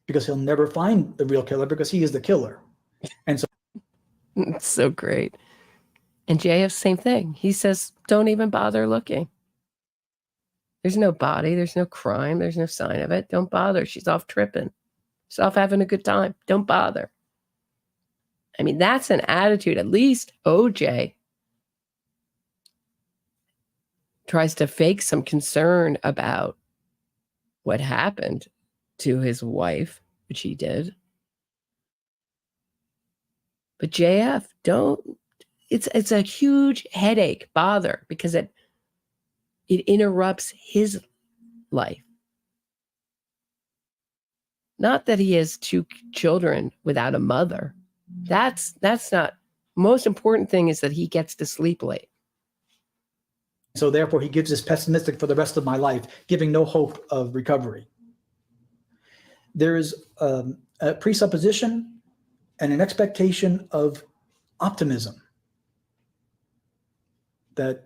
Because he'll never find the real killer because he is the killer. And so it's so great. And JF, same thing. He says, don't even bother looking. There's no body. There's no crime. There's no sign of it. Don't bother. She's off tripping. She's off having a good time. Don't bother. I mean, that's an attitude. At least OJ tries to fake some concern about what happened to his wife, which he did. But JF, don't. It's a huge headache, bother, because it interrupts his life. Not that he has two children without a mother. That's not. Most important thing is that he gets to sleep late. So therefore, he gives this pessimistic for the rest of my life, giving no hope of recovery. There is a presupposition and an expectation of optimism. That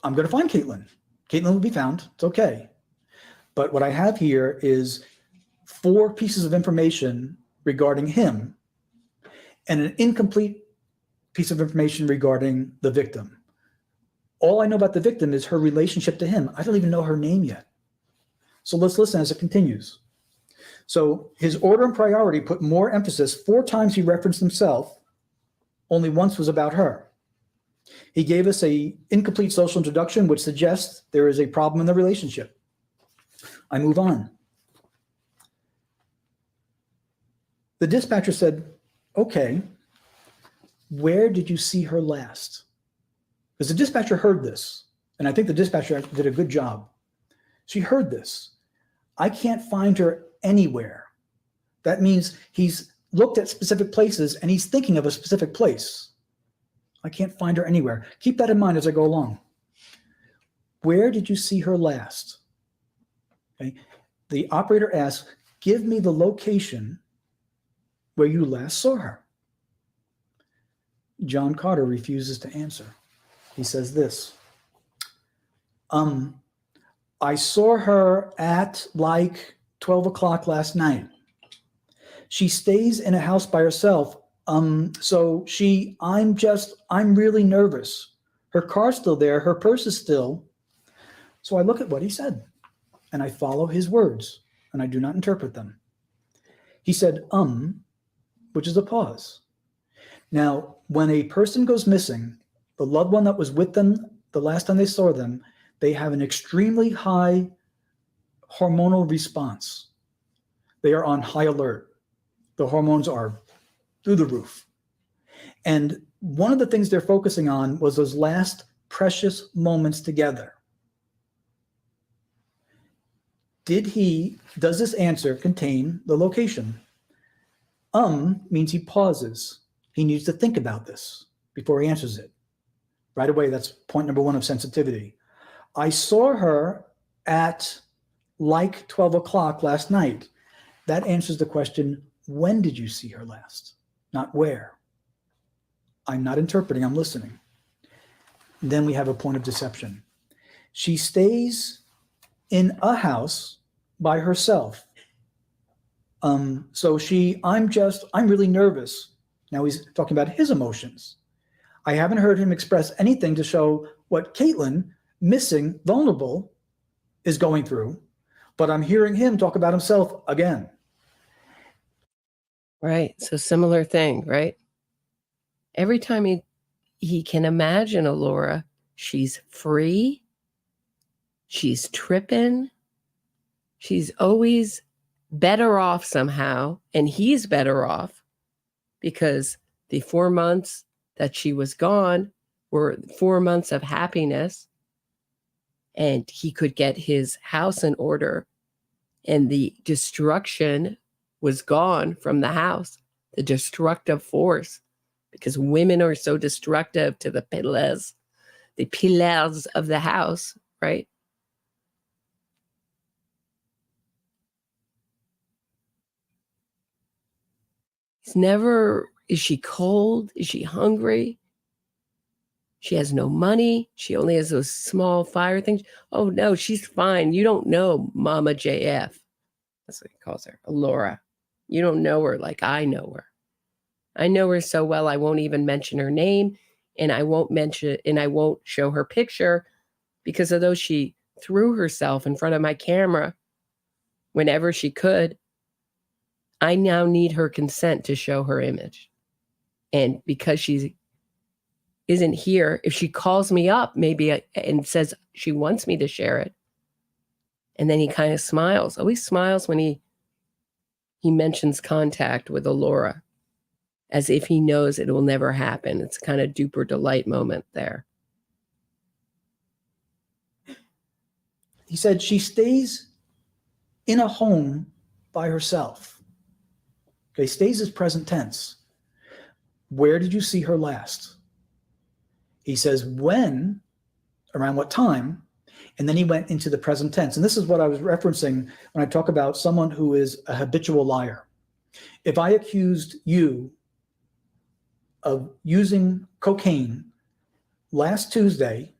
I'm going to find Caitlin. Caitlin will be found. It's okay. But what I have here is 4 pieces of information regarding him and an incomplete piece of information regarding the victim. All I know about the victim is her relationship to him. I don't even know her name yet. So let's listen as it continues. So his order and priority put more emphasis. 4 times he referenced himself. Only once was about her. He gave us an incomplete social introduction, which suggests there is a problem in the relationship. I move on. The dispatcher said, okay, where did you see her last? Because the dispatcher heard this, and I think the dispatcher did a good job. She heard this. I can't find her anywhere. That means he's looked at specific places and he's thinking of a specific place. I can't find her anywhere. Keep that in mind as I go along. Where did you see her last? Okay. The operator asks, give me the location where you last saw her? John Carter refuses to answer. He says this. I saw her at like 12 o'clock last night. She stays in a house by herself. I'm really nervous. Her car's still there. Her purse is still. So I look at what he said and I follow his words and I do not interpret them. He said, which is a pause. Now, when a person goes missing, the loved one that was with them the last time they saw them, they have an extremely high hormonal response. They are on high alert. The hormones are through the roof. And one of the things they're focusing on was those last precious moments together. Does this answer contain the location? Means he pauses. He needs to think about this before he answers it. Right away, that's point number one of sensitivity. I saw her at like 12 o'clock last night. That answers the question, when did you see her last? Not where. I'm not interpreting, I'm listening. Then we have a point of deception. She stays in a house by herself. I'm really nervous. Now he's talking about his emotions. I haven't heard him express anything to show what Caitlin, missing, vulnerable, is going through, but I'm hearing him talk about himself again. Right. So similar thing, right? Every time he can imagine Allora, she's free, she's tripping, she's always better off somehow, and he's better off because the 4 months that she was gone were 4 months of happiness, and he could get his house in order, and the destruction was gone from the house, the destructive force, because women are so destructive to the pillars of the house, right? It's never, is she cold? Is she hungry? She has no money. She only has those small fire things. Oh, no, she's fine. You don't know Mama JF. That's what he calls her, Allora. You don't know her like I know her. I know her so well, I won't even mention her name, and I won't show her picture, because although she threw herself in front of my camera whenever she could, I now need her consent to show her image. And because she isn't here, if she calls me up and says she wants me to share it, and then he kind of smiles. Always smiles when he mentions contact with Allora, as if he knows it will never happen. It's kind of duper delight moment there. He said she stays in a home by herself. Okay, stays is present tense. Where did you see her last? He says when, around what time, and then he went into the present tense. And this is what I was referencing when I talk about someone who is a habitual liar. If I accused you of using cocaine last Tuesday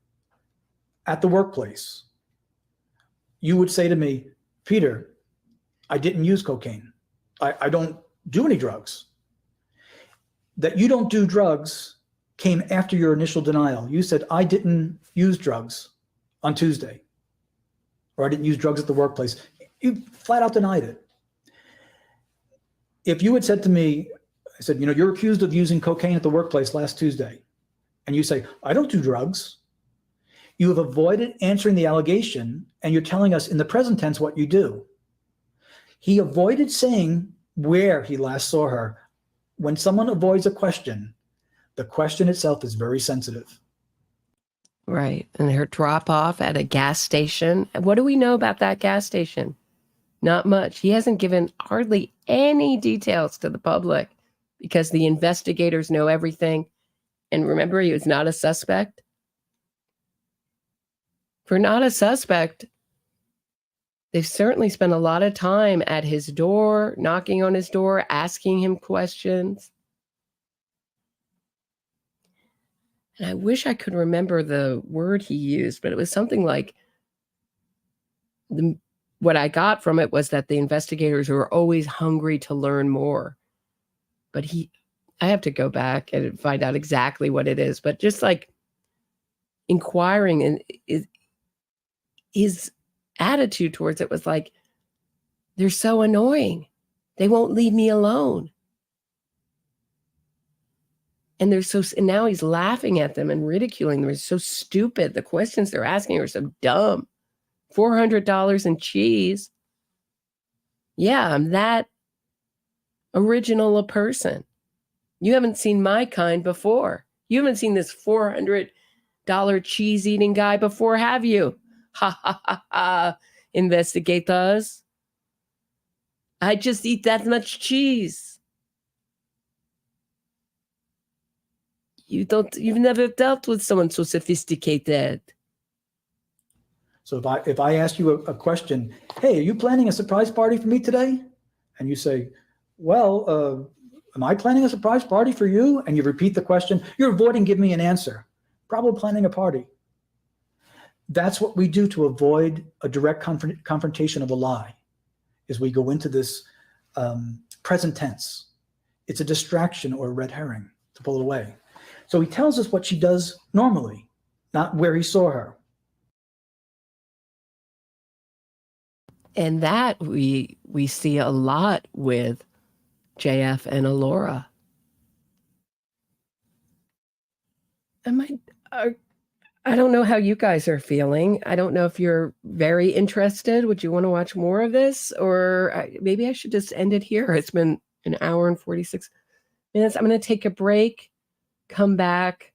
at the workplace, you would say to me, Peter, I didn't use cocaine. I don't do any drugs. That you don't do drugs came after your initial denial. You said, I didn't use drugs on Tuesday, or I didn't use drugs at the workplace. You flat out denied it. If you had said to me, I said, you're accused of using cocaine at the workplace last Tuesday, and you say, I don't do drugs, you have avoided answering the allegation, and you're telling us in the present tense what you do. He avoided saying where he last saw her. When someone avoids a question, the question itself is very sensitive. Right. And her drop off at a gas station. What do we know about that gas station? Not much. He hasn't given hardly any details to the public because the investigators know everything. And remember, he was not a suspect. For not a suspect, They've certainly spent a lot of time at his door, knocking on his door, asking him questions. And I wish I could remember the word he used, but it was something like, what I got from it was that the investigators were always hungry to learn more. But I have to go back and find out exactly what it is, but just like inquiring, and his attitude towards it was like, they're so annoying. They won't leave me alone. And and now he's laughing at them and ridiculing them. It's so stupid. The questions they're asking are so dumb. $400 in cheese. Yeah, I'm that original a person. You haven't seen my kind before. You haven't seen this $400 cheese eating guy before, have you? Ha ha ha ha, investigators. I just eat that much cheese. You've never dealt with someone so sophisticated. So if I ask you a question, hey, are you planning a surprise party for me today? And you say, well, am I planning a surprise party for you? And you repeat the question, you're avoiding giving me an answer. Probably planning a party. That's what we do to avoid a direct confrontation of a lie, is we go into this present tense. It's a distraction or a red herring to pull it away. So he tells us what she does normally, not where he saw her. And that we see a lot with JF and Allora. I don't know how you guys are feeling. I don't know if you're very interested. Would you want to watch more of this? Or maybe I should just end it here. It's been an hour and 46 minutes. I'm going to take a break, come back.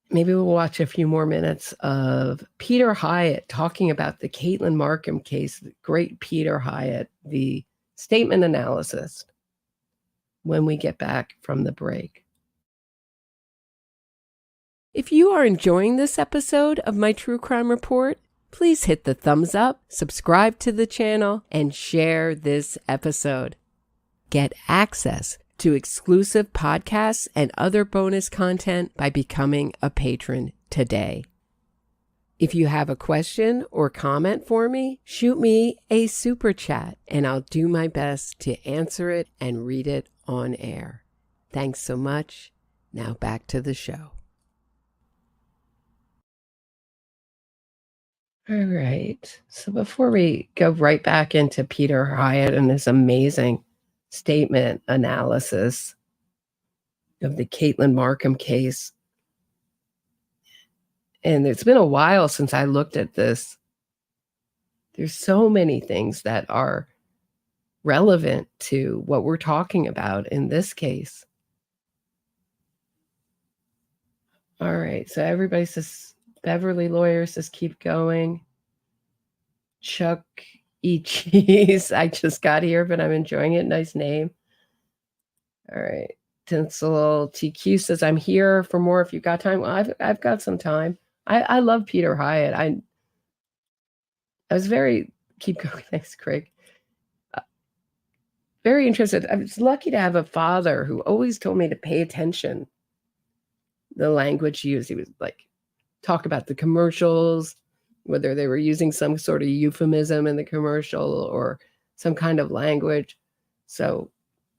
Maybe we'll watch a few more minutes of Peter Hyatt talking about the Caitlin Markham case. The great Peter Hyatt, the statement analysis, when we get back from the break. If you are enjoying this episode of my True Crime Report, please hit the thumbs up, subscribe to the channel, and share this episode. Get access to exclusive podcasts and other bonus content by becoming a patron today. If you have a question or comment for me, shoot me a super chat and I'll do my best to answer it and read it on air. Thanks so much. Now back to the show. All right. So before we go right back into Peter Hyatt and his amazing statement analysis of the Caitlin Markham case, and it's been a while since I looked at this. There's so many things that are relevant to what we're talking about in this case. All right. So everybody says, Beverly Lawyer says, keep going. Chuck E. Cheese. I just got here, but I'm enjoying it. Nice name. All right. Tinsel TQ says, I'm here for more if you've got time. Well, I've got some time. I love Peter Hyatt. I was keep going. Thanks, Craig. Very interested. I was lucky to have a father who always told me to pay attention. The language used. He was like, talk about the commercials, whether they were using some sort of euphemism in the commercial or some kind of language. So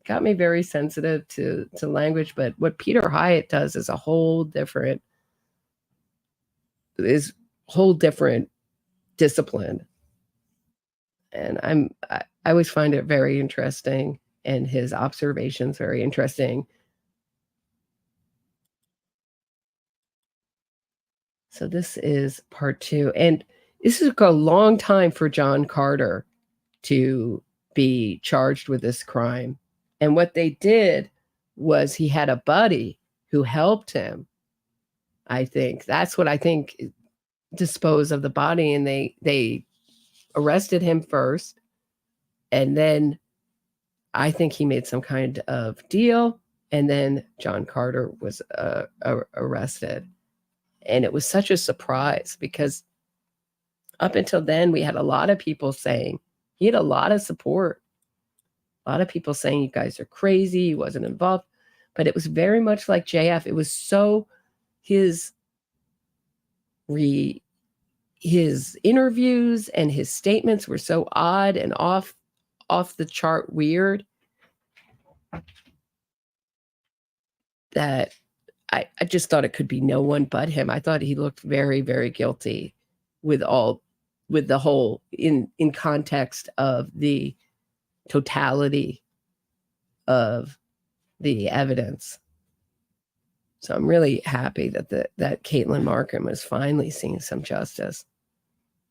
got me very sensitive to language. But what Peter Hyatt does is a whole different discipline. And I always find it very interesting, and his observations very interesting. So this is part 2. And this took a long time for John Carter to be charged with this crime. And what they did was he had a buddy who helped him. I think that's what I think dispose of the body. And they arrested him first. And then I think he made some kind of deal. And then John Carter was arrested. And it was such a surprise because up until then, we had a lot of people saying, he had a lot of support. A lot of people saying, you guys are crazy, he wasn't involved. But it was very much like JF. It was so, his interviews and his statements were so odd and off the chart weird that I just thought it could be no one but him. I thought he looked very, very guilty with the whole in context of the totality of the evidence. So I'm really happy that that Caitlin Markham is finally seeing some justice.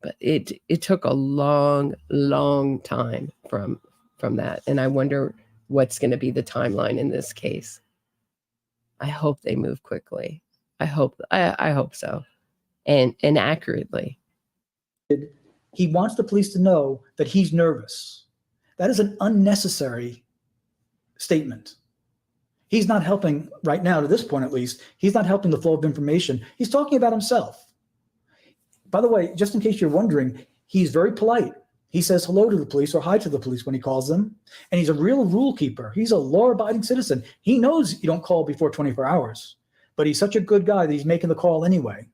But it took a long, long time from that. And I wonder what's going to be the timeline in this case. I hope they move quickly. I hope so. And accurately. He wants the police to know that he's nervous. That is an unnecessary statement. He's not helping right now, to this point at least. He's not helping the flow of information. He's talking about himself. By the way, just in case you're wondering, he's very polite. He says hello to the police or hi to the police when he calls them. And he's a real rule keeper. He's a law-abiding citizen. He knows you don't call before 24 hours. But he's such a good guy that he's making the call anyway.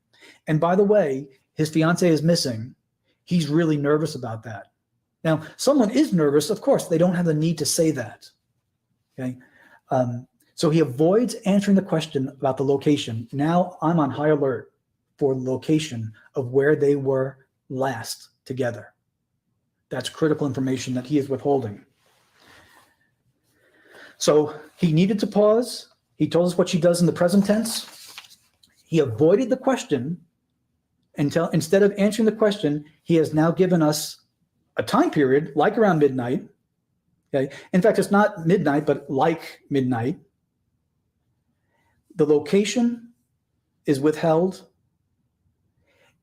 And by the way, his fiance is missing. He's really nervous about that. Now, someone is nervous. Of course, they don't have the need to say that. Okay. So he avoids answering the question about the location. Now I'm on high alert for the location of where they were last together. That's critical information that he is withholding. So he needed to pause. He told us what she does in the present tense. He avoided the question until, instead of answering the question, he has now given us a time period, like around midnight. Okay. In fact, it's not midnight, but like midnight. The location is withheld.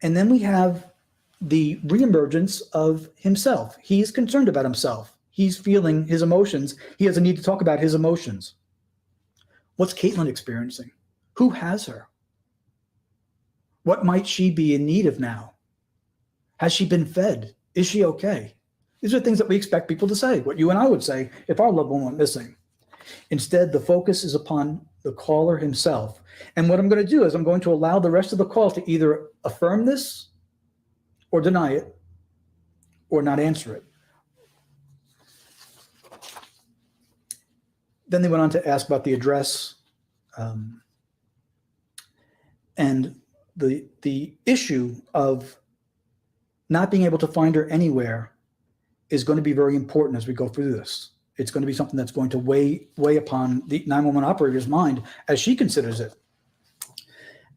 And then we have the reemergence of himself. He's concerned about himself. He's feeling his emotions. He has a need to talk about his emotions. What's Caitlin experiencing? Who has her? What might she be in need of now? Has she been fed? Is she okay? These are things that we expect people to say, what you and I would say if our loved one went missing. Instead, the focus is upon the caller himself. And what I'm going to do is I'm going to allow the rest of the call to either affirm this or deny it or not answer it. Then they went on to ask about the address. And the issue of not being able to find her anywhere is going to be very important as we go through this. It's going to be something that's going to weigh upon the 911 operator's mind as she considers it.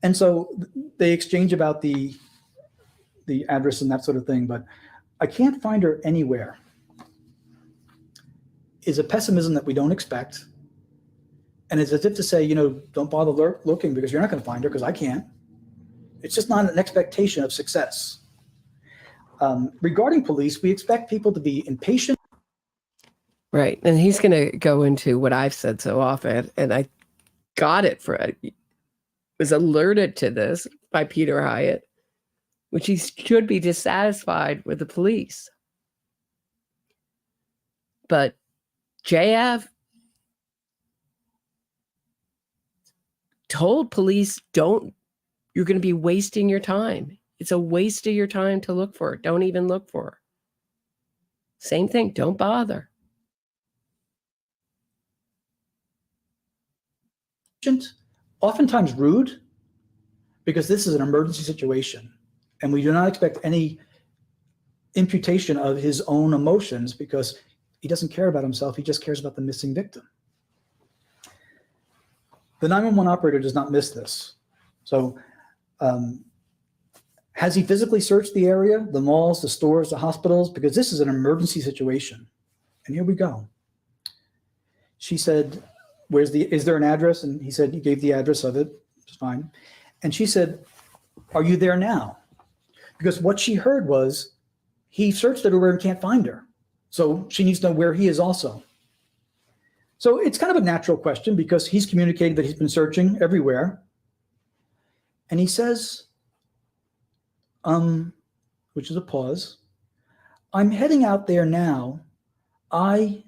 And so they exchange about the address and that sort of thing, but I can't find her anywhere is a pessimism that we don't expect. And it's as if to say, don't bother looking because you're not going to find her because I can't. It's just not an expectation of success. Regarding police, we expect people to be impatient. Right. And he's going to go into what I've said so often, and I got it was alerted to this by Peter Hyatt, which he should be dissatisfied with the police. But JF told police, you're going to be wasting your time. It's a waste of your time to look for her. Don't even look for her. Same thing. Don't bother. Oftentimes rude, because this is an emergency situation. And we do not expect any imputation of his own emotions because he doesn't care about himself. He just cares about the missing victim. The 911 operator does not miss this. So has he physically searched the area, the malls, the stores, the hospitals? Because this is an emergency situation. And here we go. She said, is there an address? And he said, he gave the address of it. It's fine. And she said, are you there now? Because what she heard was he searched everywhere and can't find her. So she needs to know where he is also. So it's kind of a natural question because he's communicated that he's been searching everywhere. And he says, which is a pause, I'm heading out there now. I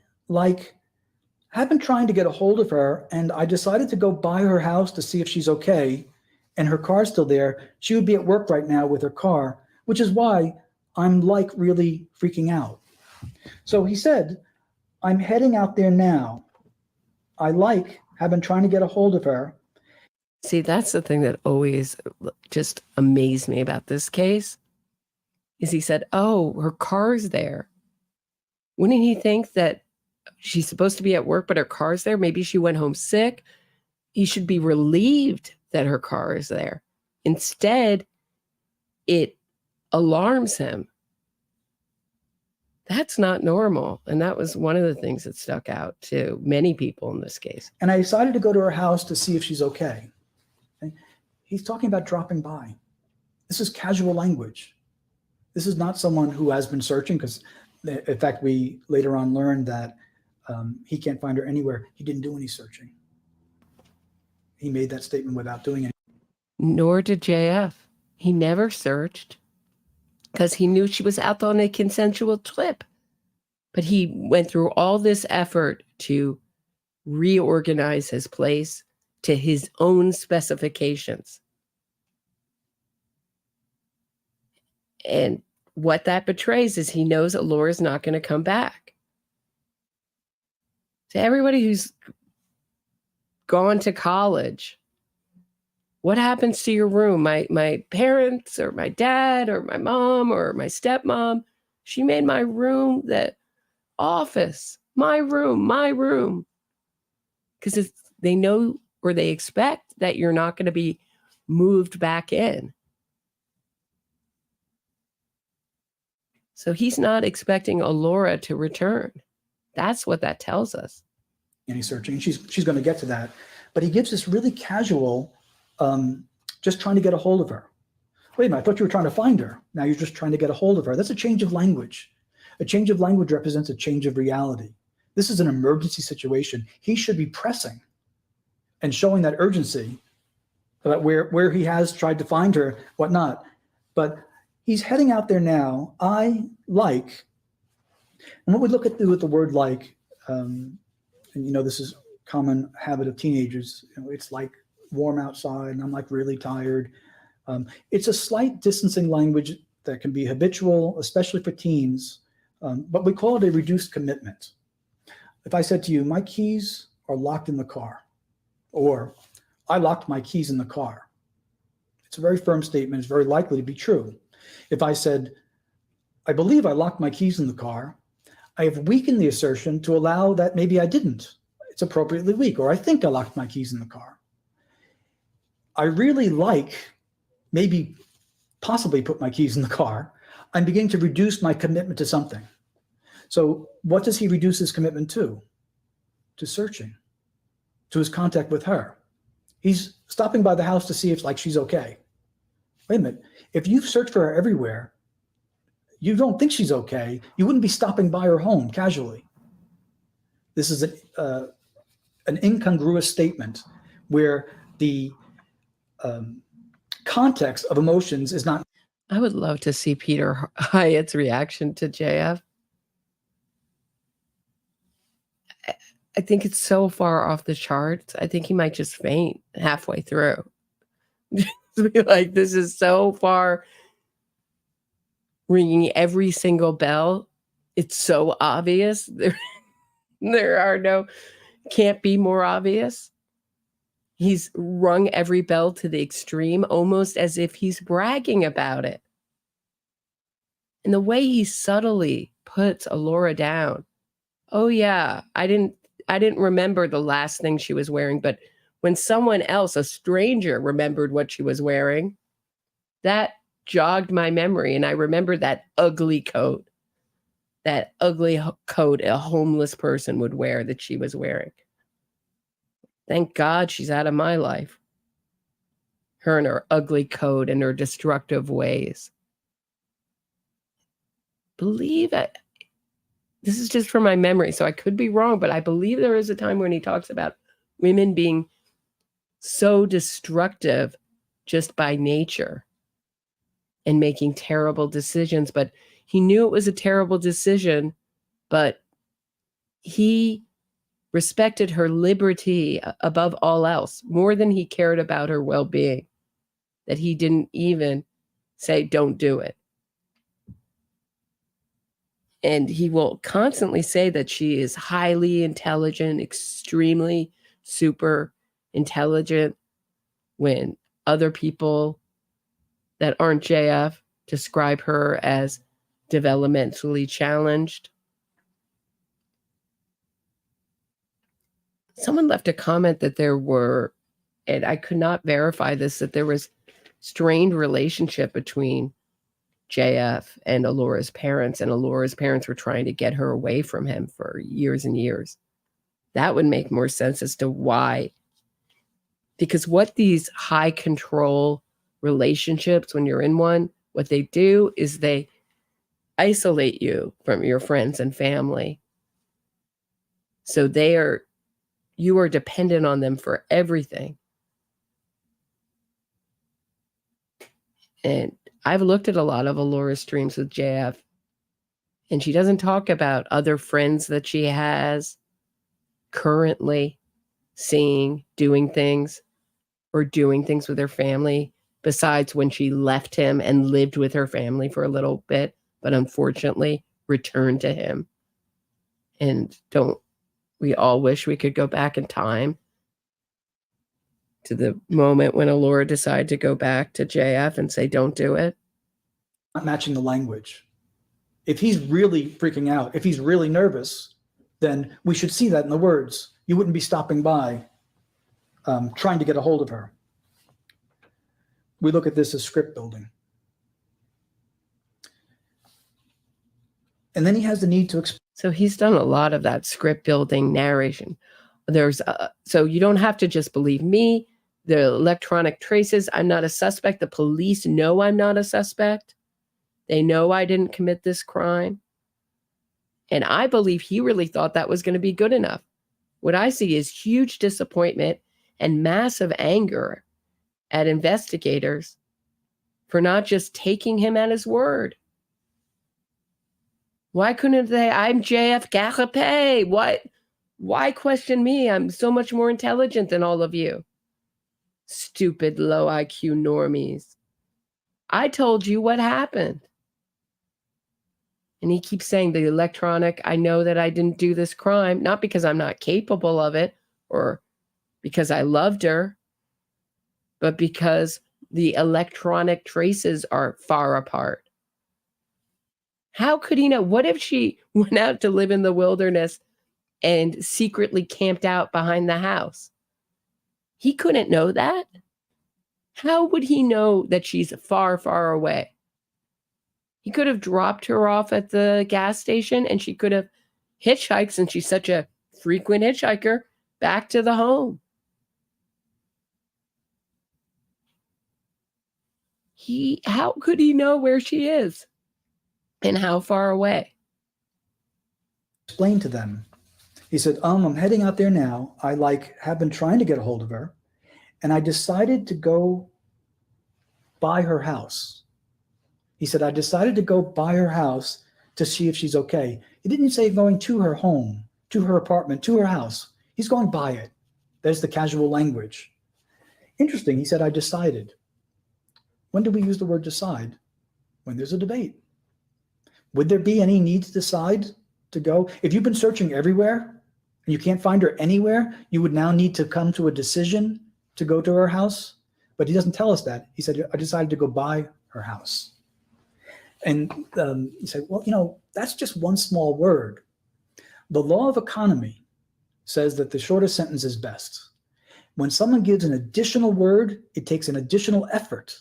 have been trying to get a hold of her, and I decided to go by her house to see if she's okay. And her car's still there. She would be at work right now with her car, which is why I'm really freaking out. So he said, I'm heading out there now. I have been trying to get a hold of her. See, that's the thing that always just amazed me about this case, is he said, oh, her car's there. Wouldn't he think that she's supposed to be at work, but her car's there? Maybe she went home sick. He should be relieved that her car is there. Instead, it alarms him. That's not normal. And that was one of the things that stuck out to many people in this case. And I decided to go to her house to see if she's okay. He's talking about dropping by. This is casual language. This is not someone who has been searching, because in fact, we later on learned that he can't find her anywhere. He didn't do any searching. He made that statement without doing it. Nor did JF. He never searched because he knew she was out on a consensual trip. But he went through all this effort to reorganize his place to his own specifications. And what that betrays is he knows Allora's not going to come back. To everybody who's gone to college, what happens to your room? My parents or my dad or my mom or my stepmom, she made my room the office, my room. Because they know or they expect that you're not going to be moved back in. So he's not expecting Allora to return. That's what that tells us. Any searching. She's going to get to that. But he gives this really casual, just trying to get a hold of her. Wait a minute, I thought you were trying to find her. Now you're just trying to get a hold of her. That's a change of language. A change of language represents a change of reality. This is an emergency situation. He should be pressing and showing that urgency about where he has tried to find her, whatnot. But he's heading out there now. And what we look at with the word like, and this is common habit of teenagers. It's like warm outside and I'm really tired. It's a slight distancing language that can be habitual, especially for teens, but we call it a reduced commitment. If I said to you, my keys are locked in the car, or I locked my keys in the car, it's a very firm statement. It's very likely to be true. If I said, I believe I locked my keys in the car, I have weakened the assertion to allow that maybe I didn't. It's appropriately weak, or I think I locked my keys in the car. I really maybe possibly put my keys in the car. I'm beginning to reduce my commitment to something. So what does he reduce his commitment to? To searching, to his contact with her. He's stopping by the house to see if she's okay. Wait a minute, if you've searched for her everywhere, you don't think she's okay, you wouldn't be stopping by her home casually. This is an incongruous statement where the context of emotions is not. I would love to see Peter Hyatt's reaction to JF. I think it's so far off the charts. I think he might just faint halfway through. This is so far, ringing every single bell. It's so obvious. Can't be more obvious. He's rung every bell to the extreme, almost as if he's bragging about it. And the way he subtly puts Allora down. Oh yeah, I didn't remember the last thing she was wearing, but when someone else, a stranger, remembered what she was wearing, that jogged my memory. And I remember that ugly coat a homeless person would wear that she was wearing. Thank God she's out of my life. Her and her ugly coat and her destructive ways. Believe it. This is just from my memory, so I could be wrong, but I believe there is a time when he talks about women being so destructive just by nature and making terrible decisions. But he knew it was a terrible decision, but he respected her liberty above all else, more than he cared about her well-being, that he didn't even say, don't do it. And he will constantly say that she is highly intelligent, extremely super intelligent, when other people that aren't JF describe her as developmentally challenged. Someone left a comment that there were, and I could not verify this, that there was strained relationship between JF and Allora's parents, and Allora's parents were trying to get her away from him for years and years. That would make more sense as to why. Because what these high control relationships, when you're in one, what they do is they isolate you from your friends and family. So you are dependent on them for everything. And I've looked at a lot of Allora's streams with JF, and she doesn't talk about other friends that she has currently seeing, doing things with her family, besides when she left him and lived with her family for a little bit, but unfortunately returned to him. And don't we all wish we could go back in time to the moment when Allora decided to go back to JF and say, don't do it? Not matching the language. If he's really freaking out, if he's really nervous, then we should see that in the words. You wouldn't be stopping by trying to get a hold of her. We look at this as script building. And then he has the need to explain. So he's done a lot of that script building narration. So you don't have to just believe me. The electronic traces, I'm not a suspect. The police know I'm not a suspect. They know I didn't commit this crime. And I believe he really thought that was going to be good enough. What I see is huge disappointment and massive anger at investigators for not just taking him at his word. Why couldn't they? I'm JF Gariepy. Why question me? I'm so much more intelligent than all of you. Stupid low IQ normies. I told you what happened. And he keeps saying the electronic, I know that I didn't do this crime, not because I'm not capable of it or because I loved her, but because the electronic traces are far apart. How could he know? What if she went out to live in the wilderness and secretly camped out behind the house? He couldn't know that. How would he know that she's far, far away? He could have dropped her off at the gas station and she could have hitchhiked, since she's such a frequent hitchhiker, back to the home. How could he know where she is and how far away? Explain to them. He said, I'm heading out there now. I have been trying to get a hold of her, and I decided to go by her house. He said, I decided to go by her house to see if she's okay. He didn't say going to her home, to her apartment, to her house. He's going by it. There's the casual language. Interesting. He said, I decided. When do we use the word decide? When there's a debate. Would there be any need to decide to go? If you've been searching everywhere and you can't find her anywhere, you would now need to come to a decision to go to her house. But he doesn't tell us that. He said, I decided to go by her house. And you say, well, that's just one small word. The law of economy says that the shortest sentence is best. When someone gives an additional word, it takes an additional effort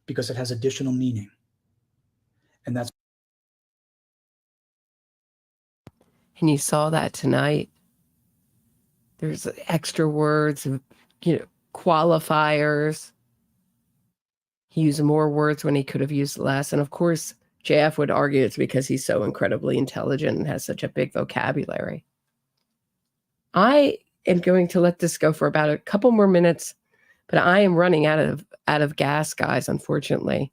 because it has additional meaning. And that's. And you saw that tonight. There's extra words, qualifiers. He used more words when he could have used less. And of course, JF would argue it's because he's so incredibly intelligent and has such a big vocabulary. I am going to let this go for about a couple more minutes, But I am running out of gas, guys, unfortunately.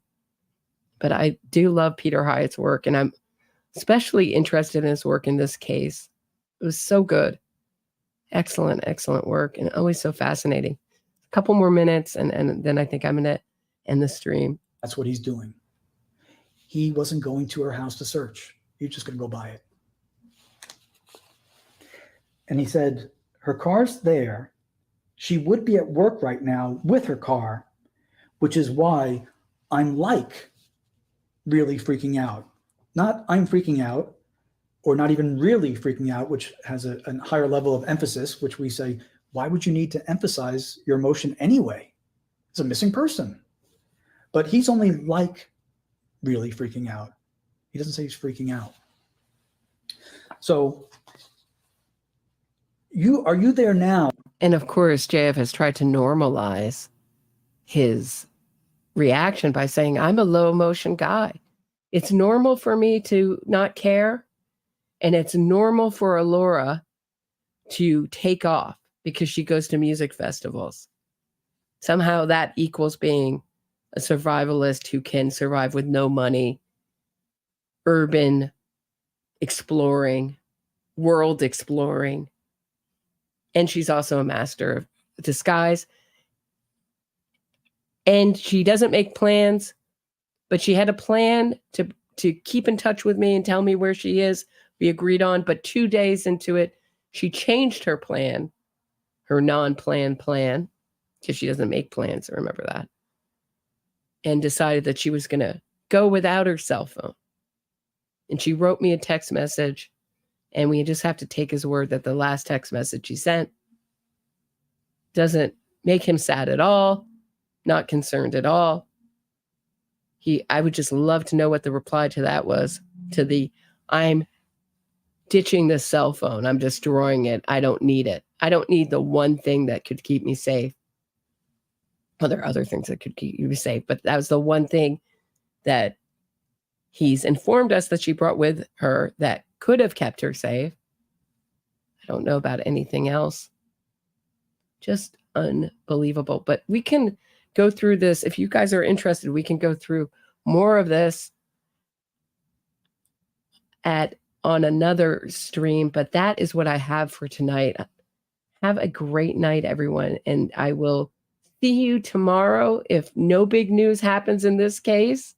But I do love Peter Hyatt's work, and I'm especially interested in his work in this case. It was so good. Excellent, excellent work, and always so fascinating. A couple more minutes, and then I think I'm going to end the stream. That's what he's doing. He wasn't going to her house to search. He was just going to go buy it. And he said, her car's there. She would be at work right now with her car, which is why I'm like really freaking out. Not I'm freaking out, or not even really freaking out, which has a higher level of emphasis, which we say, why would you need to emphasize your emotion anyway? It's a missing person. But he's only like really freaking out. He doesn't say he's freaking out. So are you there now? And of course, JF has tried to normalize his reaction by saying, I'm a low emotion guy. It's normal for me to not care. And it's normal for Allora to take off because she goes to music festivals. Somehow that equals being a survivalist who can survive with no money, urban exploring, world exploring. And she's also a master of disguise. And she doesn't make plans, but she had a plan to keep in touch with me and tell me where she is. We agreed on, but 2 days into it, she changed her plan, her non-planned plan, because she doesn't make plans, remember that, and decided that she was going to go without her cell phone. And she wrote me a text message, and we just have to take his word that the last text message she sent doesn't make him sad at all, not concerned at all. I would just love to know what the reply to that was, to the, I'm ditching the cell phone. I'm destroying it. I don't need it. I don't need the one thing that could keep me safe. Well, there are other things that could keep you safe, but that was the one thing that he's informed us that she brought with her that could have kept her safe. I don't know about anything else. Just unbelievable. But we can go through this. If you guys are interested, we can go through more of this on another stream, but that is what I have for tonight. Have a great night, everyone, and I will see you tomorrow. If no big news happens in this case,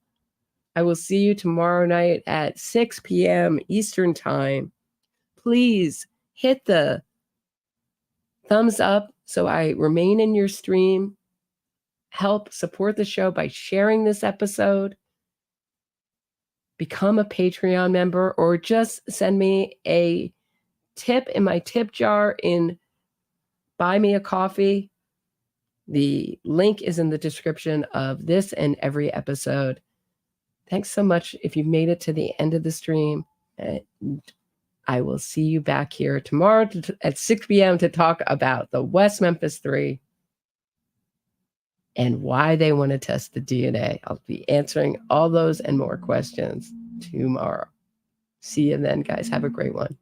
I will see you tomorrow night at 6 p.m. Eastern Time. Please hit the thumbs up so I remain in your stream. Help support the show by sharing this episode. Become a Patreon member, or just send me a tip in my tip jar in Buy Me a Coffee. The link is in the description of this and every episode. Thanks so much if you've made it to the end of the stream. And I will see you back here tomorrow at 6 p.m. to talk about the West Memphis 3 and why they want to test the DNA. I'll be answering all those and more questions tomorrow. See you then, guys. Have a great one.